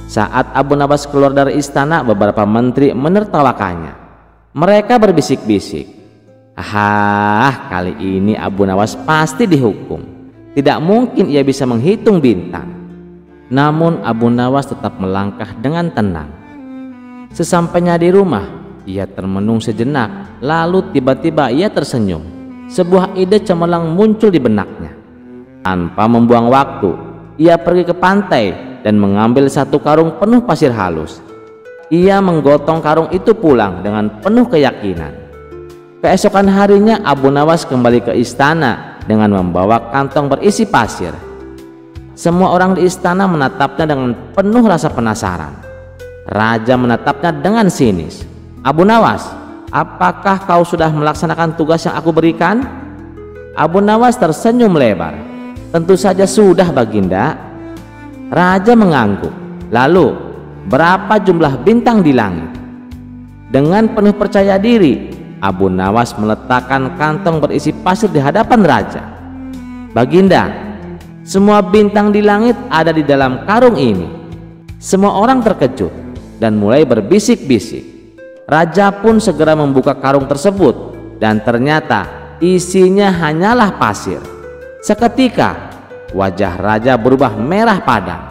Saat Abu Nawas keluar dari istana, beberapa menteri menertawakannya. Mereka berbisik-bisik, kali ini Abu Nawas pasti dihukum. Tidak mungkin ia bisa menghitung bintang." Namun Abu Nawas tetap melangkah dengan tenang. Sesampainya di rumah, ia termenung sejenak, lalu tiba-tiba ia tersenyum. Sebuah ide cemerlang muncul di benaknya. Tanpa membuang waktu, ia pergi ke pantai dan mengambil satu karung penuh pasir halus. Ia menggotong karung itu pulang dengan penuh keyakinan. Keesokan harinya Abu Nawas kembali ke istana dengan membawa kantong berisi pasir. Semua orang di istana menatapnya dengan penuh rasa penasaran. Raja menatapnya dengan sinis. "Abu Nawas, apakah kau sudah melaksanakan tugas yang aku berikan?" Abu Nawas tersenyum lebar. "Tentu saja sudah Baginda." Raja mengangguk. "Lalu, berapa jumlah bintang di langit?" Dengan penuh percaya diri, Abu Nawas meletakkan kantong berisi pasir di hadapan raja. "Baginda, semua bintang di langit ada di dalam karung ini." Semua orang terkejut dan mulai berbisik-bisik. Raja pun segera membuka karung tersebut dan ternyata isinya hanyalah pasir. Seketika wajah raja berubah merah padam.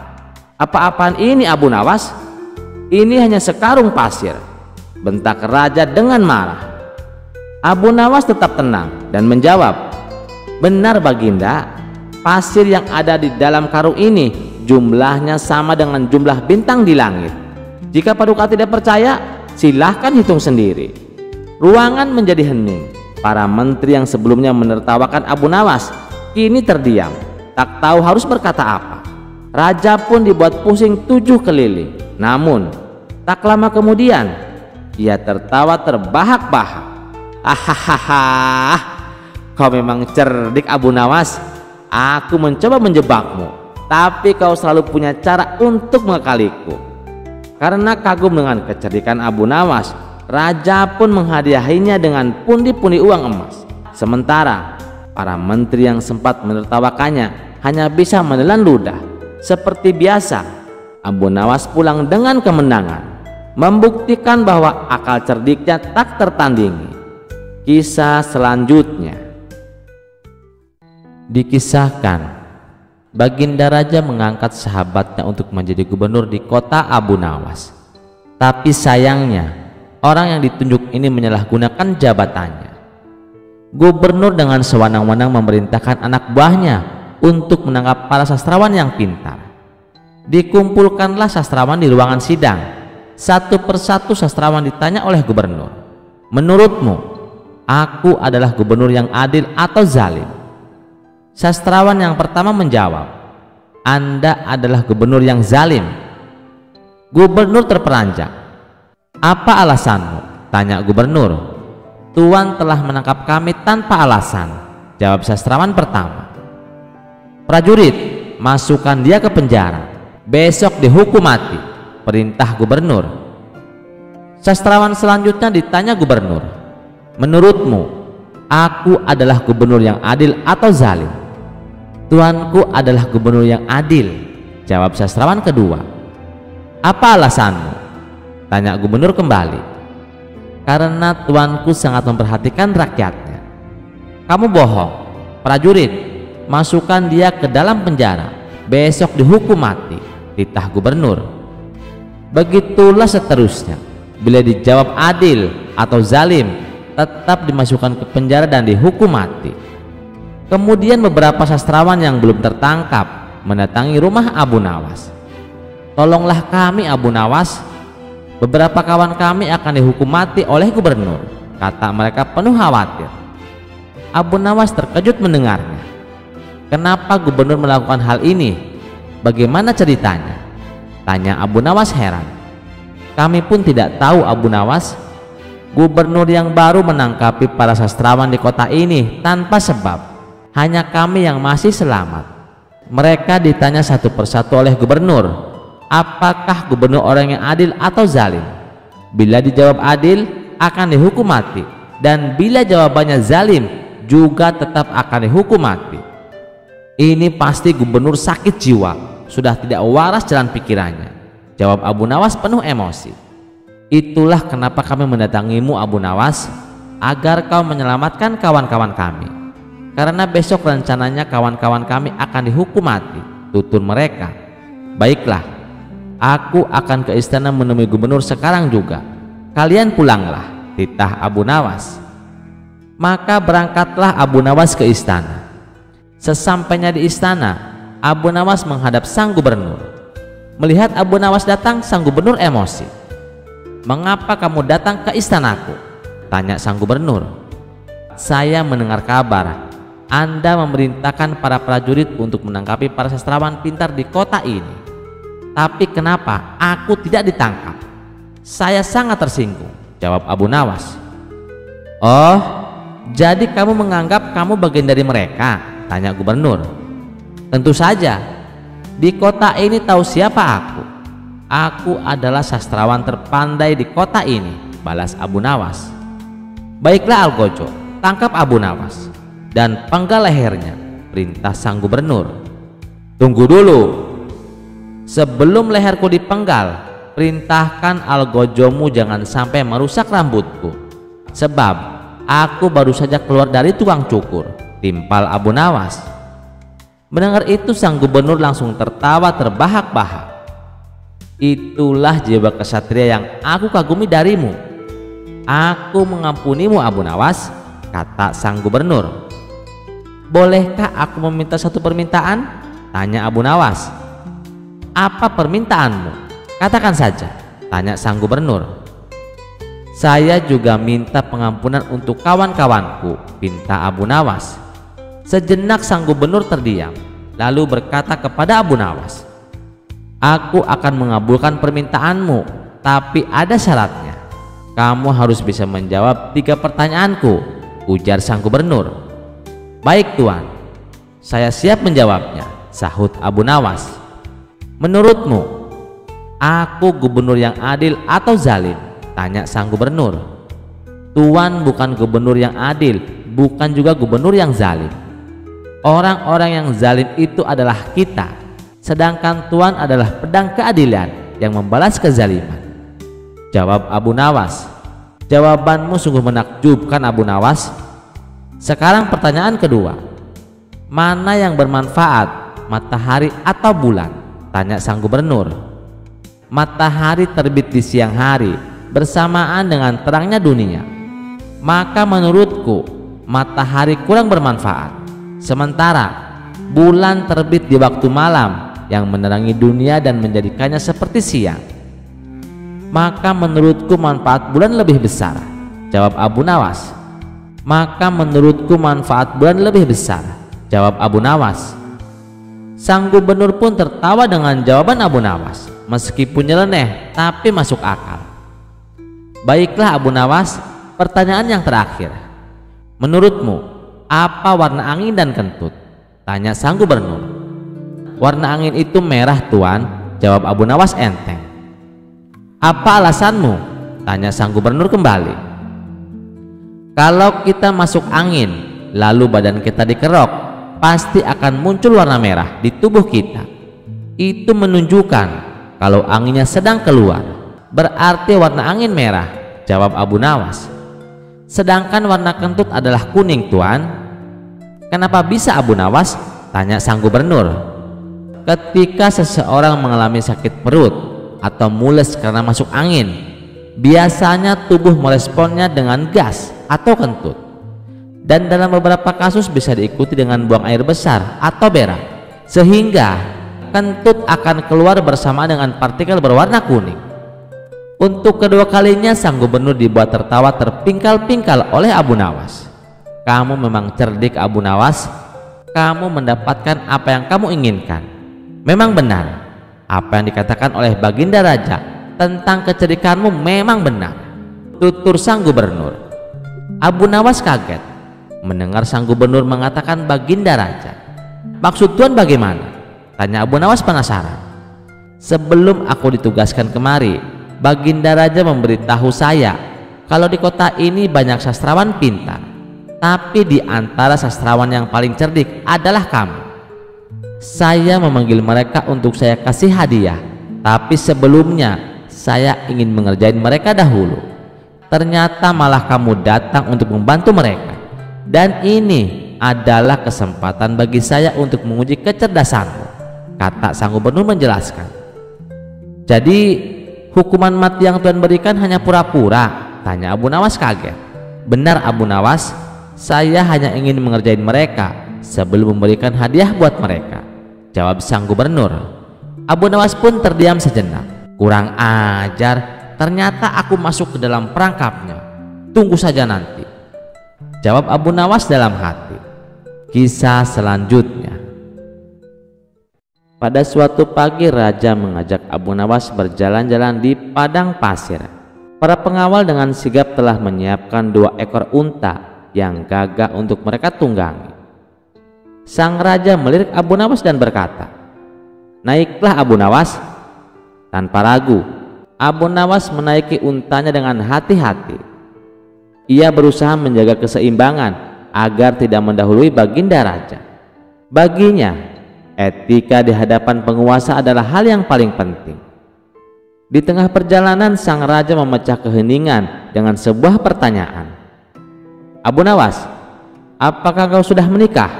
"Apa-apaan ini Abu Nawas? Ini hanya sekarung pasir," bentak raja dengan marah. Abu Nawas tetap tenang dan menjawab, "Benar Baginda, pasir yang ada di dalam karung ini jumlahnya sama dengan jumlah bintang di langit. Jika Paduka tidak percaya, silahkan hitung sendiri." Ruangan menjadi hening. Para menteri yang sebelumnya menertawakan Abu Nawas kini terdiam, tak tahu harus berkata apa. Raja pun dibuat pusing 7 keliling. Namun tak lama kemudian ia tertawa terbahak-bahak. "Hahaha, kau memang cerdik Abu Nawas. Aku mencoba menjebakmu, tapi kau selalu punya cara untuk mengakaliku." Karena kagum dengan kecerdikan Abu Nawas, raja pun menghadiahinya dengan pundi-pundi uang emas. Sementara para menteri yang sempat menertawakannya hanya bisa menelan ludah. Seperti biasa, Abu Nawas pulang dengan kemenangan, membuktikan bahwa akal cerdiknya tak tertandingi. Kisah selanjutnya. Dikisahkan, Baginda Raja mengangkat sahabatnya untuk menjadi gubernur di kota Abu Nawas. Tapi sayangnya, orang yang ditunjuk ini menyalahgunakan jabatannya. Gubernur dengan sewenang-wenang memerintahkan anak buahnya untuk menangkap para sastrawan yang pintar. Dikumpulkanlah sastrawan di ruangan sidang. Satu persatu sastrawan ditanya oleh gubernur, "Menurutmu, aku adalah gubernur yang adil atau zalim?" Sastrawan yang pertama menjawab, "Anda adalah gubernur yang zalim." Gubernur terperanjat. "Apa alasanmu?" tanya gubernur. "Tuan telah menangkap kami tanpa alasan," jawab sastrawan pertama. "Prajurit, masukkan dia ke penjara. Besok dihukum mati," perintah gubernur. Sastrawan selanjutnya ditanya gubernur, "Menurutmu, aku adalah gubernur yang adil atau zalim?" "Tuanku adalah gubernur yang adil," jawab sastrawan kedua. "Apa alasanmu?" tanya gubernur kembali. "Karena tuanku sangat memperhatikan rakyatnya." "Kamu bohong, prajurit, masukkan dia ke dalam penjara, besok dihukum mati," titah gubernur. Begitulah seterusnya. Bila dijawab adil atau zalim, tetap dimasukkan ke penjara dan dihukum mati. Kemudian beberapa sastrawan yang belum tertangkap mendatangi rumah Abu Nawas. "Tolonglah kami Abu Nawas, beberapa kawan kami akan dihukum mati oleh gubernur," kata mereka penuh khawatir. Abu Nawas terkejut mendengarnya. "Kenapa gubernur melakukan hal ini? Bagaimana ceritanya?" tanya Abu Nawas heran. "Kami pun tidak tahu Abu Nawas. Gubernur yang baru menangkapi para sastrawan di kota ini tanpa sebab. Hanya kami yang masih selamat." Mereka ditanya satu persatu oleh gubernur, apakah gubernur orang yang adil atau zalim. Bila dijawab adil, akan dihukum mati, dan bila jawabannya zalim, juga tetap akan dihukum mati. Ini pasti gubernur sakit jiwa, sudah tidak waras jalan pikirannya, jawab Abu Nawas penuh emosi. "Itulah kenapa kami mendatangimu Abu Nawas, agar kau menyelamatkan kawan-kawan kami. Karena besok rencananya kawan-kawan kami akan dihukum mati," tutur mereka. "Baiklah, aku akan ke istana menemui gubernur sekarang juga. Kalian pulanglah," titah Abu Nawas. Maka berangkatlah Abu Nawas ke istana. Sesampainya di istana, Abu Nawas menghadap sang gubernur. Melihat Abu Nawas datang, sang gubernur emosi. "Mengapa kamu datang ke istanaku?" tanya sang gubernur. "Saya mendengar kabar Anda memerintahkan para prajurit untuk menangkapi para sastrawan pintar di kota ini. Tapi kenapa aku tidak ditangkap? Saya sangat tersinggung," jawab Abu Nawas. "Oh, jadi kamu menganggap kamu bagian dari mereka?" tanya gubernur. "Tentu saja. Di kota ini tahu siapa aku. Aku adalah sastrawan terpandai di kota ini," balas Abu Nawas. "Baiklah Algojo, tangkap Abu Nawas dan penggal lehernya," perintah sang gubernur. "Tunggu dulu. Sebelum leherku dipenggal, perintahkan Algojomu jangan sampai merusak rambutku, sebab aku baru saja keluar dari tukang cukur," timpal Abu Nawas. Mendengar itu sang gubernur langsung tertawa terbahak-bahak. "Itulah jiwa kesatria yang aku kagumi darimu. Aku mengampunimu Abu Nawas," kata sang gubernur. "Bolehkah aku meminta satu permintaan?" tanya Abu Nawas. "Apa permintaanmu? Katakan saja," tanya sang gubernur. "Saya juga minta pengampunan untuk kawan-kawanku," pinta Abu Nawas. Sejenak sang gubernur terdiam, lalu berkata kepada Abu Nawas, "Aku akan mengabulkan permintaanmu, tapi ada syaratnya. Kamu harus bisa menjawab 3 pertanyaanku," ujar sang gubernur. "Baik Tuan, saya siap menjawabnya," sahut Abu Nawas. "Menurutmu, aku gubernur yang adil atau zalim?" tanya sang gubernur. "Tuan bukan gubernur yang adil, bukan juga gubernur yang zalim. Orang-orang yang zalim itu adalah kita, sedangkan Tuan adalah pedang keadilan yang membalas kezaliman," jawab Abu Nawas. "Jawabanmu sungguh menakjubkan Abu Nawas. Sekarang pertanyaan kedua, mana yang bermanfaat, matahari atau bulan?" tanya sang gubernur. "Matahari terbit di siang hari bersamaan dengan terangnya dunia. Maka menurutku matahari kurang bermanfaat. Sementara bulan terbit di waktu malam yang menerangi dunia dan menjadikannya seperti siang. Maka menurutku manfaat bulan lebih besar," jawab Abu Nawas. "Maka menurutku manfaat bulan lebih besar," jawab Abu Nawas. Sang gubernur pun tertawa dengan jawaban Abu Nawas, meskipun nyeleneh tapi masuk akal. "Baiklah Abu Nawas, pertanyaan yang terakhir. Menurutmu apa warna angin dan kentut?" tanya sang gubernur. "Warna angin itu merah Tuan," jawab Abu Nawas enteng. "Apa alasanmu?" Tanya sang gubernur kembali. Kalau kita masuk angin, lalu badan kita dikerok, pasti akan muncul warna merah di tubuh kita. Itu menunjukkan kalau anginnya sedang keluar, berarti warna angin merah, jawab Abu Nawas. Sedangkan warna kentut adalah kuning, Tuan. Kenapa bisa, Abu Nawas? Tanya sang gubernur. Ketika seseorang mengalami sakit perut atau mules karena masuk angin, biasanya tubuh meresponnya dengan gas atau kentut, dan dalam beberapa kasus bisa diikuti dengan buang air besar atau berak, sehingga kentut akan keluar bersama dengan partikel berwarna kuning. Untuk kedua kalinya sang gubernur dibuat tertawa terpingkal-pingkal oleh Abu Nawas. Kamu memang cerdik, Abu Nawas. Kamu mendapatkan apa yang kamu inginkan. Memang benar apa yang dikatakan oleh Baginda Raja tentang kecerdikanmu, memang benar, tutur sang gubernur. Abu Nawas kaget mendengar sang gubernur mengatakan Baginda Raja. Maksud Tuan bagaimana? Tanya Abu Nawas penasaran. Sebelum aku ditugaskan kemari, Baginda Raja memberitahu saya kalau di kota ini banyak sastrawan pintar, tapi di antara sastrawan yang paling cerdik adalah kamu. Saya memanggil mereka untuk saya kasih hadiah, tapi sebelumnya saya ingin mengerjain mereka dahulu. Ternyata malah kamu datang untuk membantu mereka, dan ini adalah kesempatan bagi saya untuk menguji kecerdasanmu, kata sang gubernur menjelaskan. Jadi hukuman mati yang Tuan berikan hanya pura-pura? Tanya Abu Nawas kaget. Benar, Abu Nawas, saya hanya ingin mengerjain mereka sebelum memberikan hadiah buat mereka, jawab sang gubernur. Abu Nawas pun terdiam sejenak. Kurang ajar, ternyata aku masuk ke dalam perangkapnya. Tunggu saja nanti, jawab Abu Nawas dalam hati. Kisah selanjutnya. Pada suatu pagi raja mengajak Abu Nawas berjalan-jalan di padang pasir. Para pengawal dengan sigap telah menyiapkan 2 ekor unta yang gagah untuk mereka tunggangi. Sang raja melirik Abu Nawas dan berkata, "Naiklah Abu Nawas." Tanpa ragu, Abu Nawas menaiki untanya dengan hati-hati. Ia berusaha menjaga keseimbangan agar tidak mendahului Baginda Raja. Baginya, etika di hadapan penguasa adalah hal yang paling penting. Di tengah perjalanan, sang raja memecah keheningan dengan sebuah pertanyaan. "Abu Nawas, apakah kau sudah menikah?"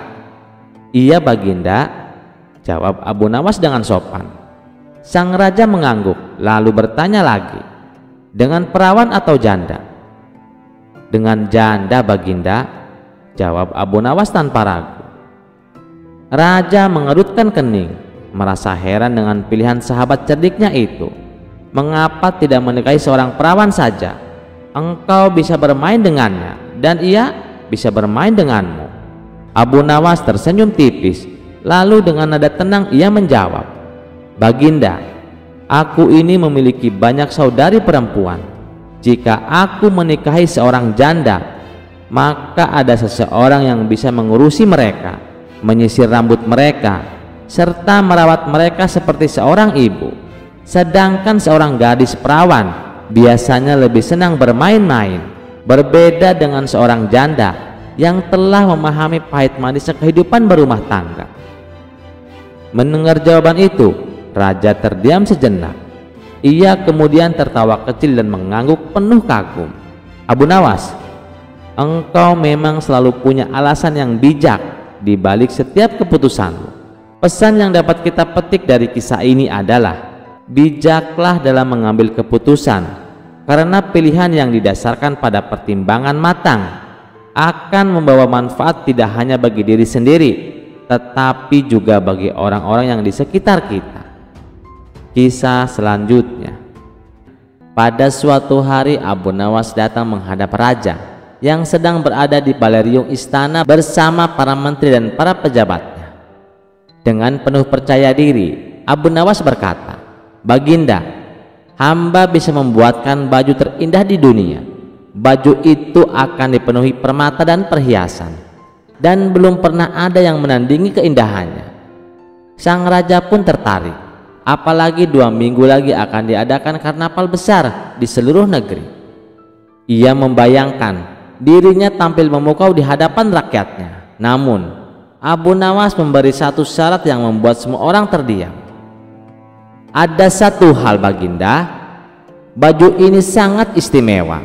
"Iya, Baginda," jawab Abu Nawas dengan sopan. Sang raja mengangguk lalu bertanya lagi, "Dengan perawan atau janda?" "Dengan janda, Baginda," jawab Abu Nawas tanpa ragu. Raja mengerutkan kening, merasa heran dengan pilihan sahabat cerdiknya itu. "Mengapa tidak menikahi seorang perawan saja? Engkau bisa bermain dengannya dan ia bisa bermain denganmu." Abu Nawas tersenyum tipis, lalu dengan nada tenang ia menjawab, "Baginda, aku ini memiliki banyak saudari perempuan. Jika aku menikahi seorang janda, maka ada seseorang yang bisa mengurusi mereka, menyisir rambut mereka, serta merawat mereka seperti seorang ibu. Sedangkan seorang gadis perawan biasanya lebih senang bermain-main, berbeda dengan seorang janda yang telah memahami pahit manisnya kehidupan berumah tangga." Mendengar jawaban itu, raja terdiam sejenak. Ia kemudian tertawa kecil dan mengangguk penuh kagum. "Abu Nawas, engkau memang selalu punya alasan yang bijak di balik setiap keputusanmu. Pesan yang dapat kita petik dari kisah ini adalah bijaklah dalam mengambil keputusan, karena pilihan yang didasarkan pada pertimbangan matang akan membawa manfaat tidak hanya bagi diri sendiri, tetapi juga bagi orang-orang yang di sekitar kita. Kisah selanjutnya. Pada suatu hari Abu Nawas datang menghadap raja yang sedang berada di baleriung istana bersama para menteri dan para pejabatnya. Dengan penuh percaya diri, Abu Nawas berkata, "Baginda, hamba bisa membuatkan baju terindah di dunia. Baju itu akan dipenuhi permata dan perhiasan, dan belum pernah ada yang menandingi keindahannya." Sang raja pun tertarik. apalagi 2 minggu lagi akan diadakan karnaval besar di seluruh negeri. Ia membayangkan dirinya tampil memukau di hadapan rakyatnya. Namun Abu Nawas memberi satu syarat yang membuat semua orang terdiam. Ada satu hal Baginda, baju ini sangat istimewa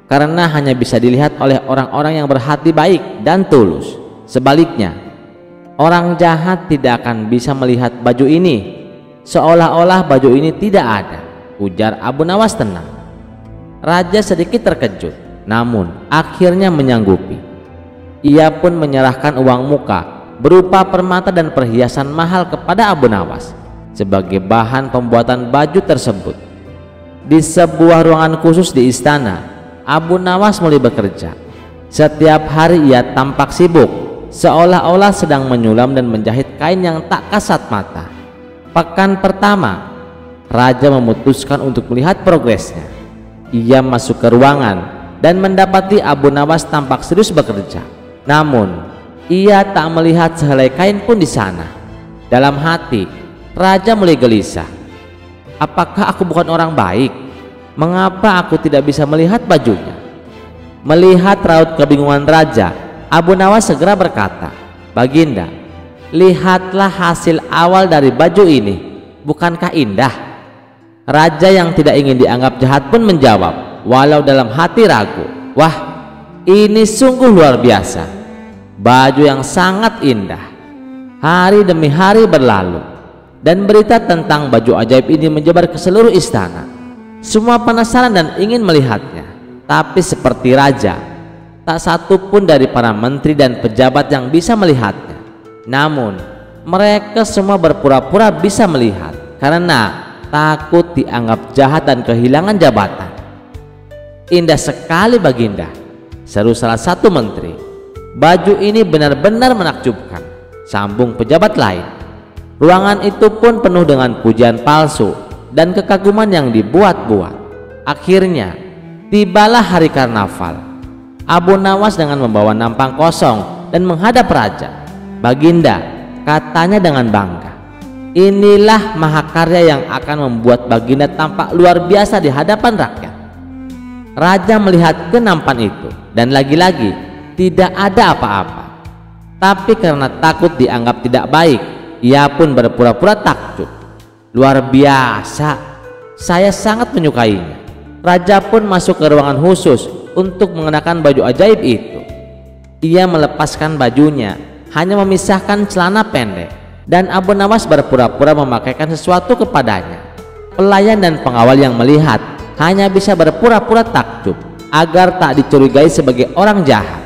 karena hanya bisa dilihat oleh orang-orang yang berhati baik dan tulus. Sebaliknya, orang jahat tidak akan bisa melihat baju ini. Seolah-olah baju ini tidak ada, ujar Abu Nawas tenang. Raja sedikit terkejut, namun akhirnya menyanggupi. Ia pun menyerahkan uang muka berupa permata dan perhiasan mahal kepada Abu Nawas sebagai bahan pembuatan baju tersebut. Di sebuah ruangan khusus di istana, Abu Nawas mulai bekerja. Setiap hari ia tampak sibuk, seolah-olah sedang menyulam dan menjahit kain yang tak kasat mata. Pekan pertama, raja memutuskan untuk melihat progresnya. Ia masuk ke ruangan dan mendapati Abu Nawas tampak serius bekerja. Namun, ia tak melihat sehelai kain pun di sana. Dalam hati, raja mulai gelisah. Apakah aku bukan orang baik? Mengapa aku tidak bisa melihat bajunya? Melihat raut kebingungan raja, Abu Nawas segera berkata, "Baginda, lihatlah hasil awal dari baju ini, bukankah indah?" Raja yang tidak ingin dianggap jahat pun menjawab, walau dalam hati ragu, "Wah, ini sungguh luar biasa, baju yang sangat indah." Hari demi hari berlalu dan berita tentang baju ajaib ini menyebar ke seluruh istana. Semua penasaran dan ingin melihatnya, tapi seperti raja, tak satu pun dari para menteri dan pejabat yang bisa melihatnya. Namun mereka semua berpura-pura bisa melihat karena takut dianggap jahat dan kehilangan jabatan. "Indah sekali Baginda," seru salah satu menteri. "Baju ini benar-benar menakjubkan," sambung pejabat lain. Ruangan itu pun penuh dengan pujian palsu dan kekaguman yang dibuat-buat. Akhirnya tibalah hari karnaval. Abu Nawas dengan membawa nampang kosong dan menghadap raja. "Baginda," katanya dengan bangga, "inilah mahakarya yang akan membuat Baginda tampak luar biasa di hadapan rakyat." Raja melihat ke nampan itu dan lagi-lagi tidak ada apa-apa. Tapi karena takut dianggap tidak baik, ia pun berpura-pura takjub. "Luar biasa, saya sangat menyukainya." Raja pun masuk ke ruangan khusus untuk mengenakan baju ajaib itu. Ia melepaskan bajunya, hanya memisahkan celana pendek, dan Abu Nawas berpura-pura memakaikan sesuatu kepadanya. Pelayan dan pengawal yang melihat hanya bisa berpura-pura takjub agar tak dicurigai sebagai orang jahat.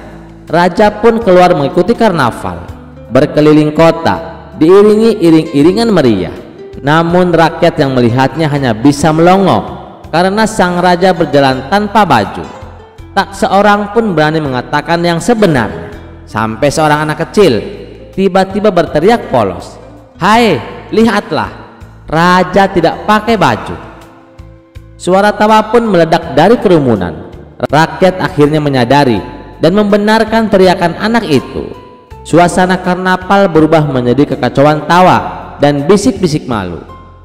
Raja pun keluar mengikuti karnaval, berkeliling kota diiringi iring-iringan meriah. Namun rakyat yang melihatnya hanya bisa melongo karena sang raja berjalan tanpa baju. Tak seorang pun berani mengatakan yang sebenarnya. Sampai seorang anak kecil tiba-tiba berteriak polos, "Hai, lihatlah, raja tidak pakai baju." Suara tawa pun meledak dari kerumunan. Rakyat akhirnya menyadari dan membenarkan teriakan anak itu. Suasana karnaval berubah menjadi kekacauan tawa dan bisik-bisik malu.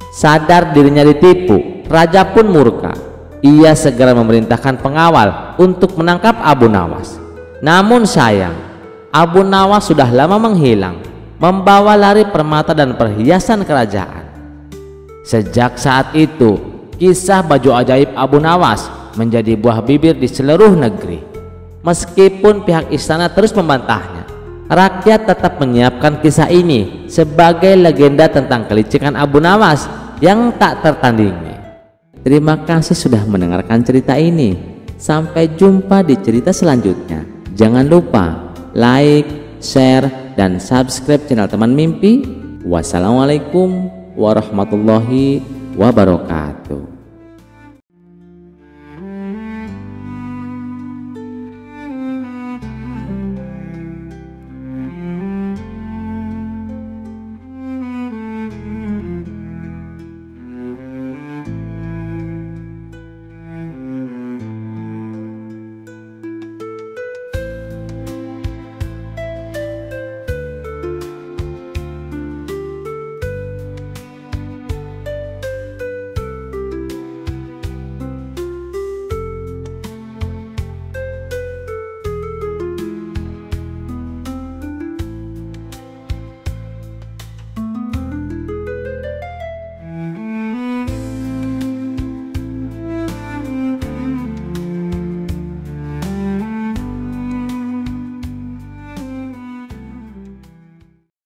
Sadar dirinya ditipu, raja pun murka. Ia segera memerintahkan pengawal untuk menangkap Abu Nawas. Namun sayang, Abu Nawas sudah lama menghilang, membawa lari permata dan perhiasan kerajaan. Sejak saat itu, kisah baju ajaib Abu Nawas menjadi buah bibir di seluruh negeri. Meskipun pihak istana terus membantahnya, rakyat tetap menyiapkan kisah ini sebagai legenda tentang kelicikan Abu Nawas yang tak tertandingi. Terima kasih sudah mendengarkan cerita ini. Sampai jumpa di cerita selanjutnya. Jangan lupa like, share, dan subscribe channel Teman Mimpi. Wassalamualaikum warahmatullahi wabarakatuh.